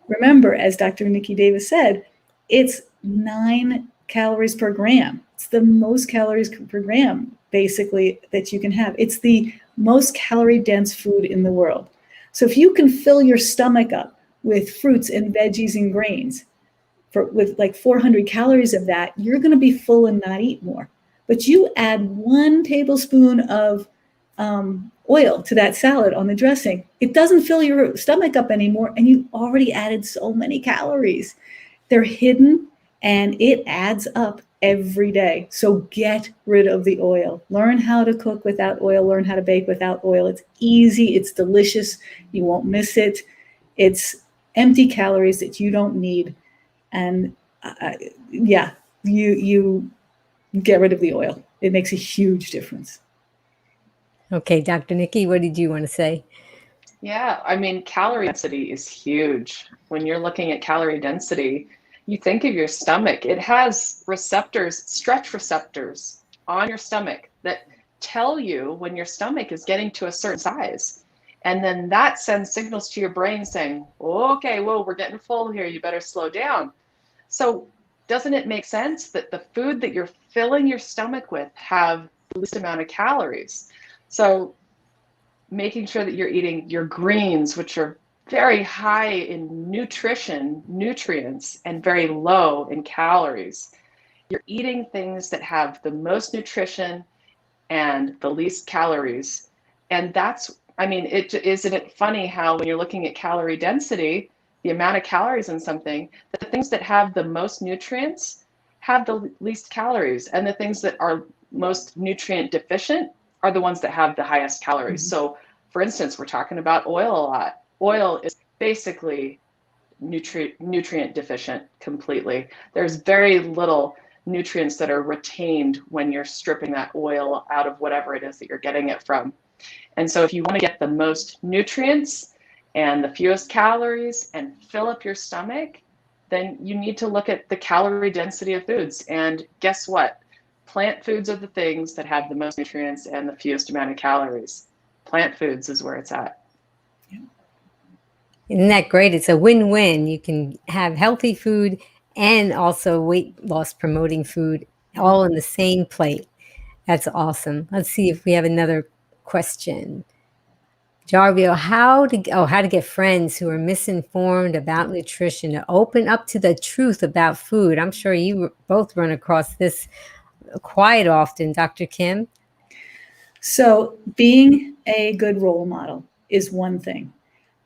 remember, as Dr. Nicki Davis said, it's 9 calories per gram. It's the most calories per gram, basically, that you can have. It's the most calorie dense food in the world. So if you can fill your stomach up with fruits and veggies and grains, with like 400 calories of that, you're going to be full and not eat more. But you add 1 tablespoon of oil to that salad on the dressing, it doesn't fill your stomach up anymore, and you already added so many calories. They're hidden, and it adds up every day. So get rid of the oil. Learn how to cook without oil. Learn how to bake without oil. It's easy. It's delicious. You won't miss it. It's empty calories that you don't need. And yeah, you get rid of the oil. It makes a huge difference. Okay, Dr. Nicki, what did you want to say? Yeah, I mean, calorie density is huge. When you're looking at calorie density, you think of your stomach. It has receptors, stretch receptors on your stomach that tell you when your stomach is getting to a certain size. And then that sends signals to your brain saying, okay, whoa, we're getting full here. You better slow down. So doesn't it make sense that the food that you're filling your stomach with have the least amount of calories? So making sure that you're eating your greens, which are very high in nutrients, and very low in calories. You're eating things that have the most nutrition and the least calories. And that's, I mean, isn't it funny how when you're looking at calorie density, the amount of calories in something, the things that have the most nutrients have the least calories, and the things that are most nutrient deficient are the ones that have the highest calories. Mm-hmm. So for instance, we're talking about oil a lot. Oil is basically nutrient deficient completely. There's very little nutrients that are retained when you're stripping that oil out of whatever it is that you're getting it from. And so if you want to get the most nutrients and the fewest calories and fill up your stomach, then you need to look at the calorie density of foods. And guess what? Plant foods are the things that have the most nutrients and the fewest amount of calories. Plant foods is where it's at. Isn't that great? It's a win-win. You can have healthy food and also weight loss promoting food all in the same plate. That's awesome. Let's see if we have another question. Jarvio, how to get friends who are misinformed about nutrition to open up to the truth about food. I'm sure you both run across this quite often, Dr. Kim. So being a good role model is one thing.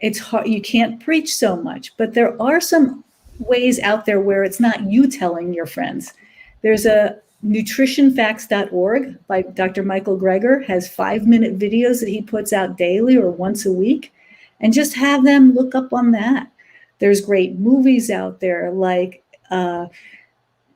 It's hard. You can't preach so much, but there are some ways out there where it's not you telling your friends. There's a nutritionfacts.org by Dr. Michael Greger, has 5-minute videos that he puts out daily or once a week, and just have them look up on that. There's great movies out there like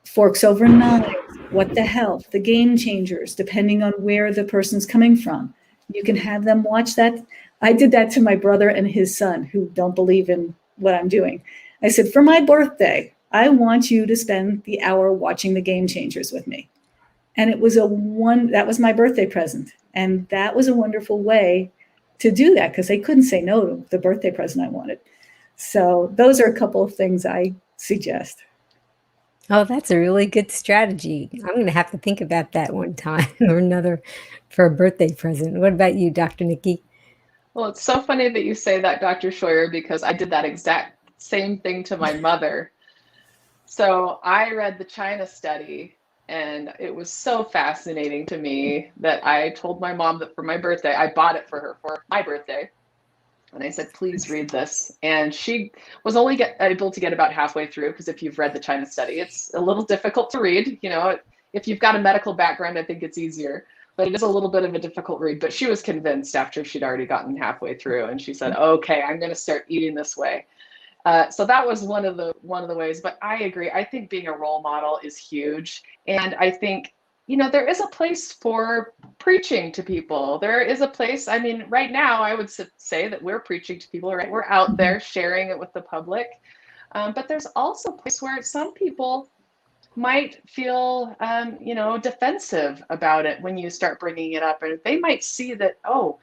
Forks Over Knives, What the Health, The Game Changers, depending on where the person's coming from. You can have them watch that. I did that to my brother and his son who don't believe in what I'm doing. I said, for my birthday, I want you to spend the hour watching The Game Changers with me. And it was that was my birthday present. And that was a wonderful way to do that because they couldn't say no to the birthday present I wanted. So those are a couple of things I suggest. Oh, that's a really good strategy. I'm going to have to think about that one time or another for a birthday present. What about you, Dr. Nikki? Well, it's so funny that you say that, Dr. Scheuer, because I did that exact same thing to my mother. So I read the China study, and it was so fascinating to me that I told my mom that for my birthday, I bought it for her for my birthday. And I said, please read this. And she was only able to get about halfway through, because if you've read the China study, it's a little difficult to read. You know, if you've got a medical background, I think it's easier, but it is a little bit of a difficult read. But she was convinced after she'd already gotten halfway through, and she said, okay, I'm going to start eating this way. So that was one of the ways. But I agree. I think being a role model is huge. And I think, you know, there is a place for preaching to people. There is a place. I mean, right now, I would say that we're preaching to people, right? We're out there sharing it with the public. But there's also a place where some people might feel, you know, defensive about it when you start bringing it up. And they might see that, oh,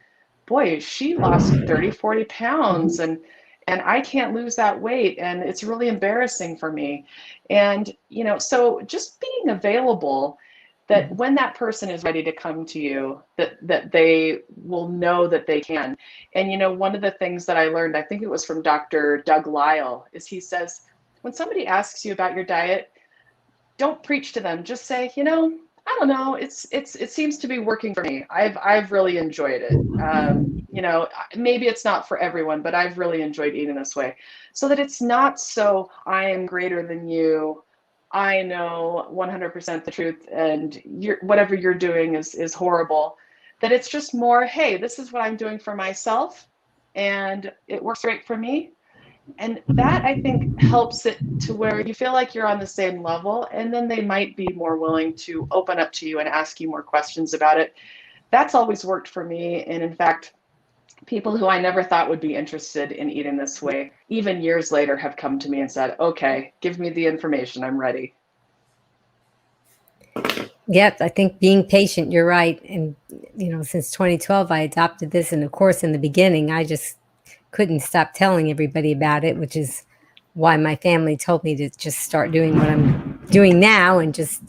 boy, she lost 30, 40 pounds and I can't lose that weight. And it's really embarrassing for me. And, you know, so just being available, that when that person is ready to come to you, that they will know that they can. And, you know, one of the things that I learned, I think it was from Dr. Doug Lisle, is he says, when somebody asks you about your diet, don't preach to them. Just say, you know, I don't know. It seems to be working for me. I've really enjoyed it. You know, maybe it's not for everyone, but I've really enjoyed eating this way. So that it's not so I am greater than you. I know 100% the truth, and whatever you're doing is horrible. That it's just more, hey, this is what I'm doing for myself, and it works great for me. And that, I think, helps it to where you feel like you're on the same level, and then they might be more willing to open up to you and ask you more questions about it. That's always worked for me. And in fact, people who I never thought would be interested in eating this way, even years later, have come to me and said, okay, give me the information, I'm ready. Yep, I think being patient, you're right. And, you know, since 2012, I adopted this. And of course, in the beginning, I just couldn't stop telling everybody about it, which is why my family told me to just start doing what I'm doing now and just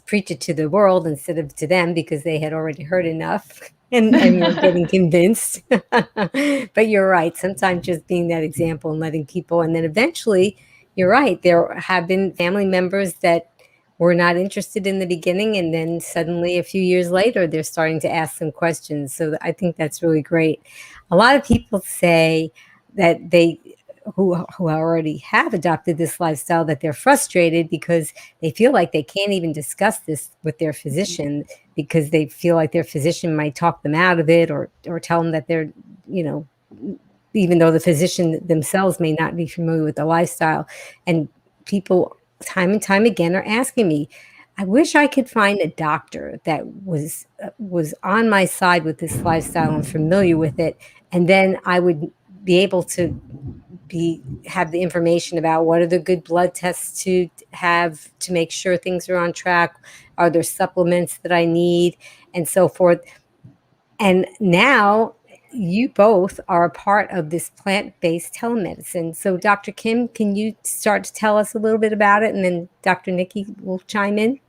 preach it to the world instead of to them, because they had already heard enough and were getting convinced. But you're right. Sometimes just being that example and letting people, and then eventually, you're right. There have been family members that were not interested in the beginning, and then suddenly a few years later, they're starting to ask some questions. So I think that's really great. A lot of people say that they who already have adopted this lifestyle, that they're frustrated because they feel like they can't even discuss this with their physician, because they feel like their physician might talk them out of it, or tell them that they're, you know, even though the physician themselves may not be familiar with the lifestyle. And people time and time again are asking me, I wish I could find a doctor that was on my side with this lifestyle and familiar with it, and then I would be able to have the information about what are the good blood tests to have to make sure things are on track. Are there supplements that I need, and so forth. And now you both are a part of this plant-based telemedicine. So Dr. Kim, can you start to tell us a little bit about it, and then Dr. Nikki will chime in?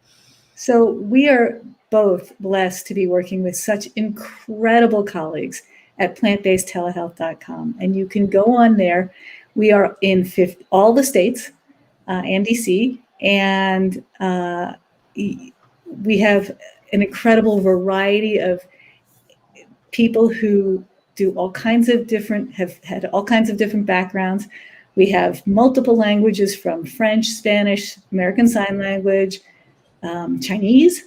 So we are both blessed to be working with such incredible colleagues at plantbasedtelehealth.com. And you can go on there. We are in all the states and DC, and we have an incredible variety of people who do all kinds of different, have had all kinds of different backgrounds. We have multiple languages, from French, Spanish, American Sign Language, Chinese,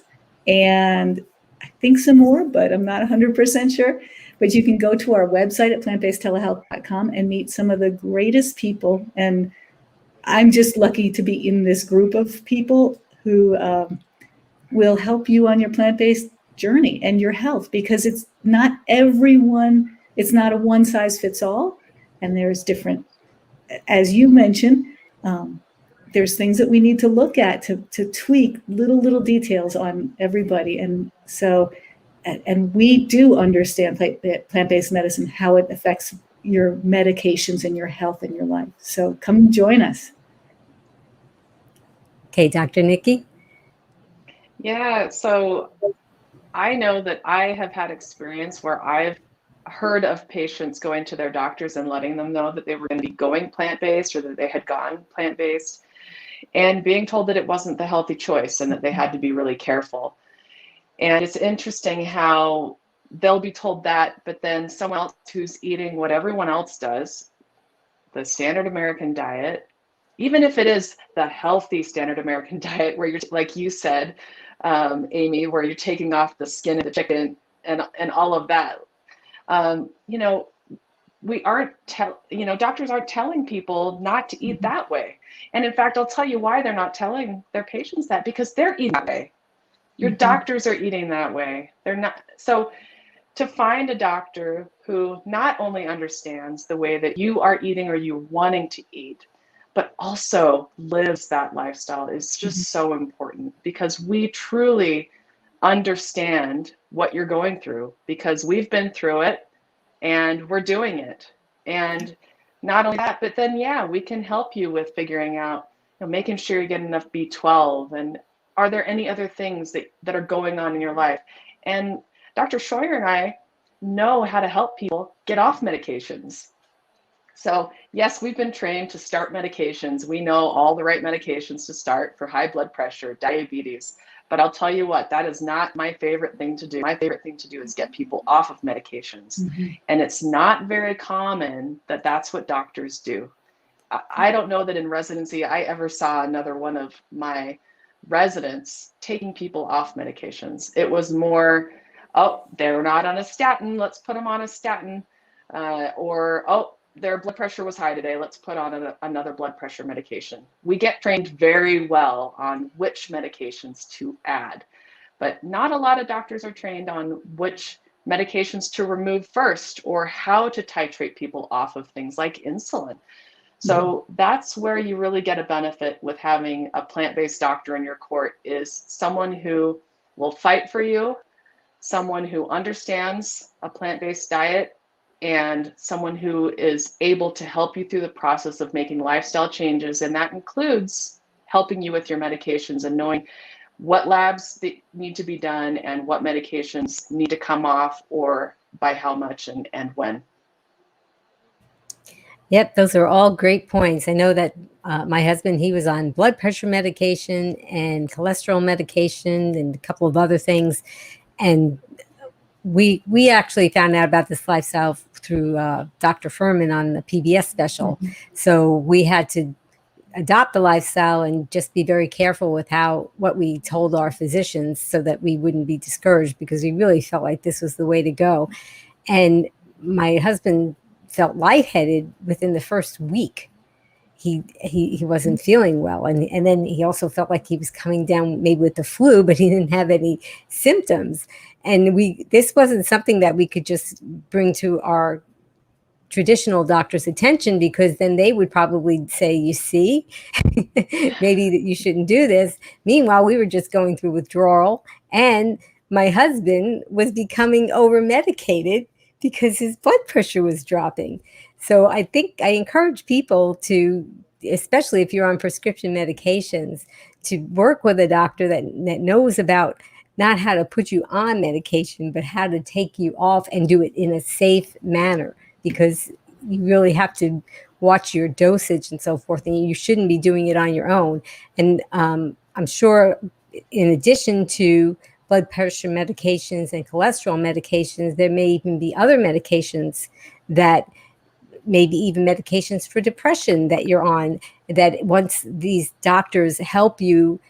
and I think some more, but I'm not 100% sure. But you can go to our website at plantbasedtelehealth.com and meet some of the greatest people. And I'm just lucky to be in this group of people who will help you on your plant-based journey and your health, because it's not everyone, it's not a one size fits all. And there's different, as you mentioned, there's things that we need to look at to tweak little details on everybody. And so And we do understand plant-based medicine, how it affects your medications and your health and your life. So come join us. Okay, Dr. Nicki? Yeah, so I know that I have had experience where I've heard of patients going to their doctors and letting them know that they were going to be going plant-based or that they had gone plant-based and being told that it wasn't the healthy choice and that they had to be really careful. And it's interesting how they'll be told that, but then someone else who's eating what everyone else does, the standard American diet, even if it is the healthy standard American diet where you're, like you said, Amy, where you're taking off the skin of the chicken and all of that, you know, doctors aren't telling people not to eat that way. And in fact, I'll tell you why they're not telling their patients that, because they're eating that way. Your doctors are eating that way. They're not. So to find a doctor who not only understands the way that you are eating or you're wanting to eat, but also lives that lifestyle is just so important, because we truly understand what you're going through because we've been through it and we're doing it. And not only that, but then, yeah, we can help you with figuring out, making sure you get enough B12, and are there any other things that are going on in your life? And Dr. Scheuer and I know how to help people get off medications. So yes, we've been trained to start medications. We know all the right medications to start for high blood pressure, diabetes. But I'll tell you what, that is not my favorite thing to do. My favorite thing to do is get people off of medications. And it's not very common that that's what doctors do. I don't know that in residency I ever saw another one of my residents taking people off medications. It was more, oh, they're not on a statin, let's put them on a statin. Or, oh, their blood pressure was high today, let's put on another blood pressure medication. We get trained very well on which medications to add, but not a lot of doctors are trained on which medications to remove first or how to titrate people off of things like insulin. So that's where you really get a benefit with having a plant-based doctor in your court, is someone who will fight for you, someone who understands a plant-based diet, and someone who is able to help you through the process of making lifestyle changes. And that includes helping you with your medications and knowing what labs need to be done and what medications need to come off, or by how much and when. Yep, those are all great points. I know that my husband, he was on blood pressure medication and cholesterol medication and a couple of other things. And we actually found out about this lifestyle through Dr. Furman on the PBS special. So we had to adopt the lifestyle and just be very careful with what we told our physicians so that we wouldn't be discouraged, because we really felt like this was the way to go. And my husband felt lightheaded within the first week. He wasn't feeling well, and then he also felt like he was coming down maybe with the flu, but he didn't have any symptoms. And this wasn't something that we could just bring to our traditional doctor's attention, because then they would probably say, you see, maybe that you shouldn't do this. Meanwhile, we were just going through withdrawal, and my husband was becoming over medicated because his blood pressure was dropping. So I think I encourage people to, especially if you're on prescription medications, to work with a doctor that knows about not how to put you on medication, but how to take you off and do it in a safe manner, because you really have to watch your dosage and so forth, and you shouldn't be doing it on your own. And I'm sure in addition to blood pressure medications and cholesterol medications, there may even be other medications, that maybe even medications for depression that you're on, that once these doctors help you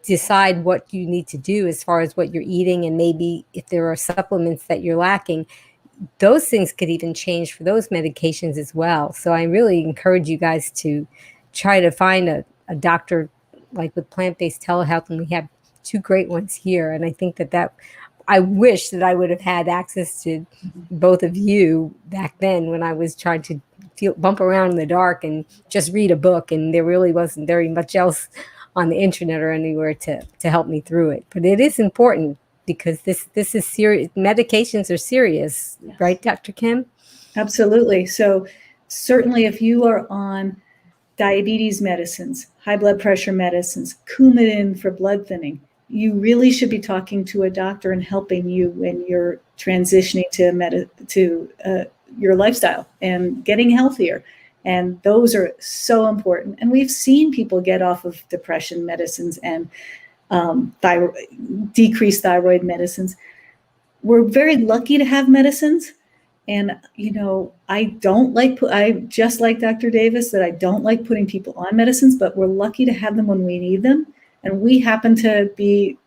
decide what you need to do as far as what you're eating, and maybe if there are supplements that you're lacking, those things could even change for those medications as well. So I really encourage you guys to try to find a doctor, like with plant-based telehealth, and we have two great ones here. And I think that I wish that I would have had access to both of you back then, when I was trying to bump around in the dark and just read a book, and there really wasn't very much else on the internet or anywhere to help me through it. But it is important because this is serious. Medications are serious, Yes. right, Dr. Kim? Absolutely. So certainly if you are on diabetes medicines, high blood pressure medicines, Coumadin for blood thinning, you really should be talking to a doctor and helping you when you're transitioning to your lifestyle and getting healthier. And those are so important. And we've seen people get off of depression medicines and decreased thyroid medicines. We're very lucky to have medicines. And, I just like Dr. Davis, that I don't like putting people on medicines, but we're lucky to have them when we need them. And we happen to be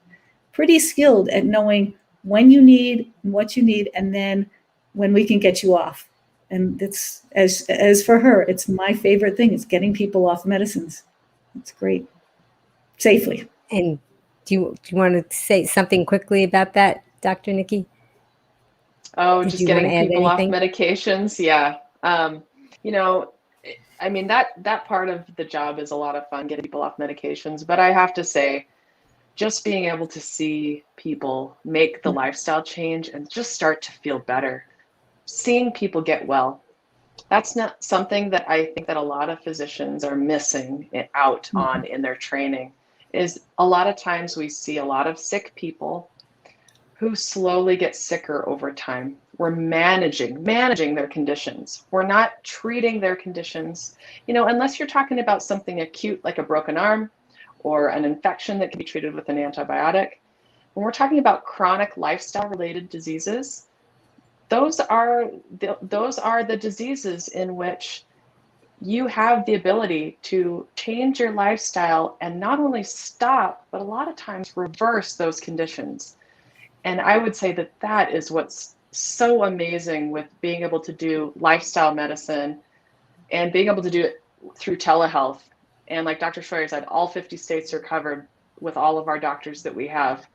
pretty skilled at knowing when you need and what you need, and then when we can get you off. And it's, as for her, it's my favorite thing. It's getting people off medicines. It's great. Safely. And do you want to say something quickly about that, Dr. Nicki? Oh, Did just you want getting to add people off anything? medications. Yeah. You know, I mean, that part of the job is a lot of fun, getting people off medications. But I have to say, just being able to see people make the lifestyle change and just start to feel better, seeing people get well, that's not something that I think that a lot of physicians are missing out on in their training. Is a lot of times we see a lot of sick people who slowly get sicker over time. We're managing their conditions. We're not treating their conditions, unless you're talking about something acute like a broken arm or an infection that can be treated with an antibiotic. When we're talking about chronic lifestyle related diseases, those are the diseases in which you have the ability to change your lifestyle and not only stop, but a lot of times reverse those conditions. And I would say that that is what's so amazing with being able to do lifestyle medicine and being able to do it through telehealth. And like Dr. Scheuer said, all 50 states are covered with all of our doctors that we have.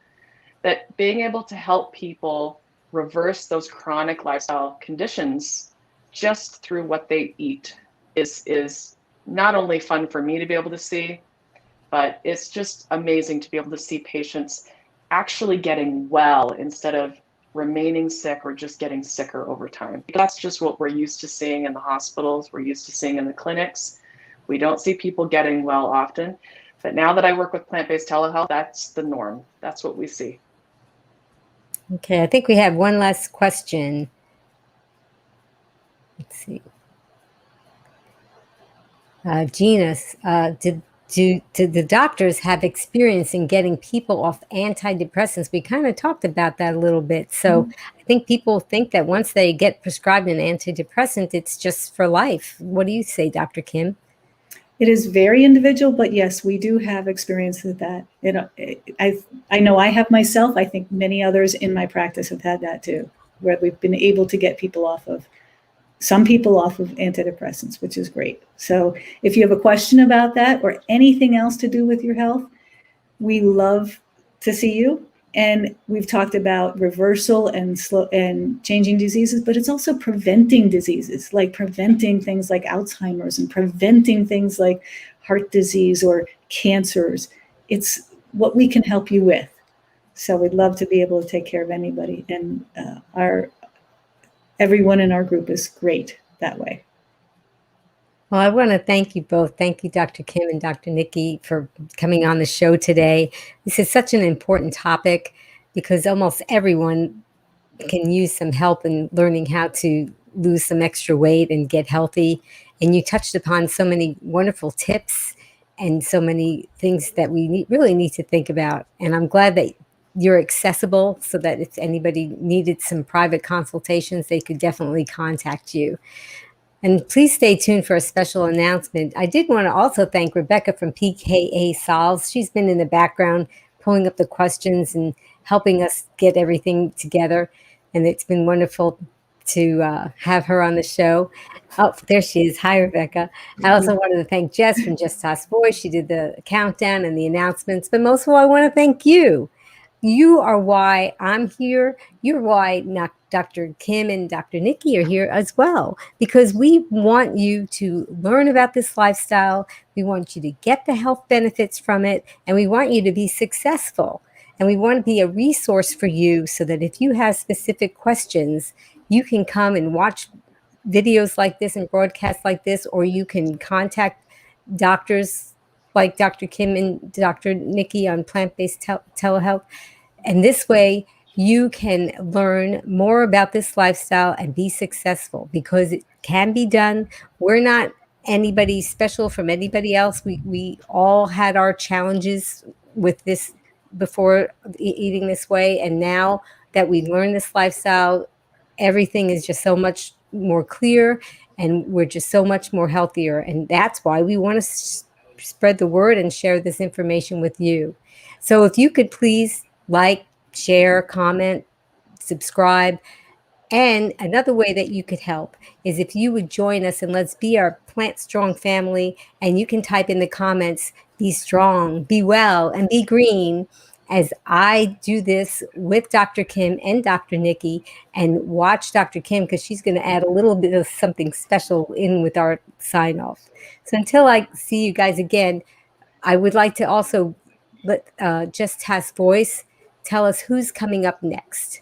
That being able to help people reverse those chronic lifestyle conditions just through what they eat is not only fun for me to be able to see, but it's just amazing to be able to see patients actually getting well instead of remaining sick or just getting sicker over time. That's just what we're used to seeing in the hospitals, we're used to seeing in the clinics. We don't see people getting well often, but now that I work with plant-based telehealth, that's the norm. That's what we see. Okay, I think we have one last question. Let's see. Gina, do the doctors have experience in getting people off antidepressants? We kind of talked about that a little bit. So I think people think that once they get prescribed an antidepressant, it's just for life. What do you say, Dr. Kim? It is very individual, but yes, we do have experience with that. I know I have myself. I think many others in my practice have had that too, where we've been able to get some people off of antidepressants, which is great. So if you have a question about that or anything else to do with your health, we love to see you. And we've talked about reversal and changing diseases, but it's also preventing diseases, like preventing things like Alzheimer's and preventing things like heart disease or cancers. It's what we can help you with. So we'd love to be able to take care of anybody. And everyone in our group is great that way. Well, I want to thank you both. Thank you, Dr. Kim and Dr. Nicki, for coming on the show today. This is such an important topic because almost everyone can use some help in learning how to lose some extra weight and get healthy. And you touched upon so many wonderful tips and so many things that we really need to think about. And I'm glad that you're accessible so that if anybody needed some private consultations, they could definitely contact you. And please stay tuned for a special announcement. I did want to also thank Rebecca from PKA Solves. She's been in the background pulling up the questions and helping us get everything together. And it's been wonderful to have her on the show. Oh, there she is. Hi, Rebecca. I also wanted to thank Jess from Just Toss Voice. She did the countdown and the announcements. But most of all, I want to thank you. You are why I'm here. You're why Dr. Kim and Dr. Nicki are here as well, because we want you to learn about this lifestyle. We want you to get the health benefits from it, and we want you to be successful. And we want to be a resource for you so that if you have specific questions, you can come and watch videos like this and broadcasts like this, or you can contact doctors like Dr. Kim and Dr. Nicki on plant-based telehealth. And this way, you can learn more about this lifestyle and be successful, because it can be done. We're not anybody special from anybody else. We all had our challenges with this before eating this way. And now that we learned this lifestyle, everything is just so much more clear, and we're just so much more healthier. And that's why we want to spread the word and share this information with you. So if you could please like, share, comment, subscribe. And another way that you could help is if you would join us, and let's be our Plant Strong family. And you can type in the comments, be strong, be well, and be green, as I do this with Dr. Kim and Dr. Nicki, and watch Dr. Kim, because she's going to add a little bit of something special in with our sign off. So until I see you guys again, I would like to also let Just Has Voice tell us who's coming up next.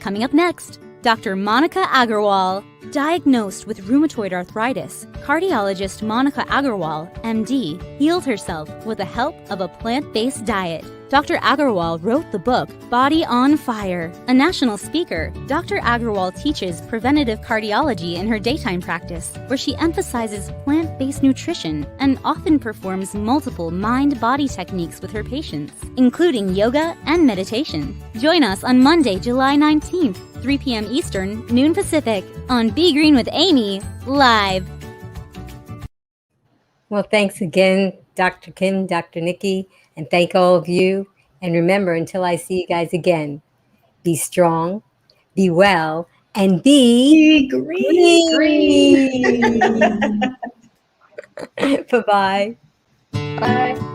Coming up next, Dr. Monica Agarwal. Diagnosed with rheumatoid arthritis, cardiologist Monica Agarwal, MD, healed herself with the help of a plant-based diet. Dr. Agarwal wrote the book Body on Fire. A national speaker, Dr. Agarwal teaches preventative cardiology in her daytime practice, where she emphasizes plant-based nutrition and often performs multiple mind-body techniques with her patients, including yoga and meditation. Join us on Monday, July 19th, 3 p.m. Eastern, noon Pacific, on Be Green with Amy, live. Well, thanks again, Dr. Kim, Dr. Nicki, and thank all of you. And remember, until I see you guys again, be strong, be well, and be green. Bye-bye. Bye.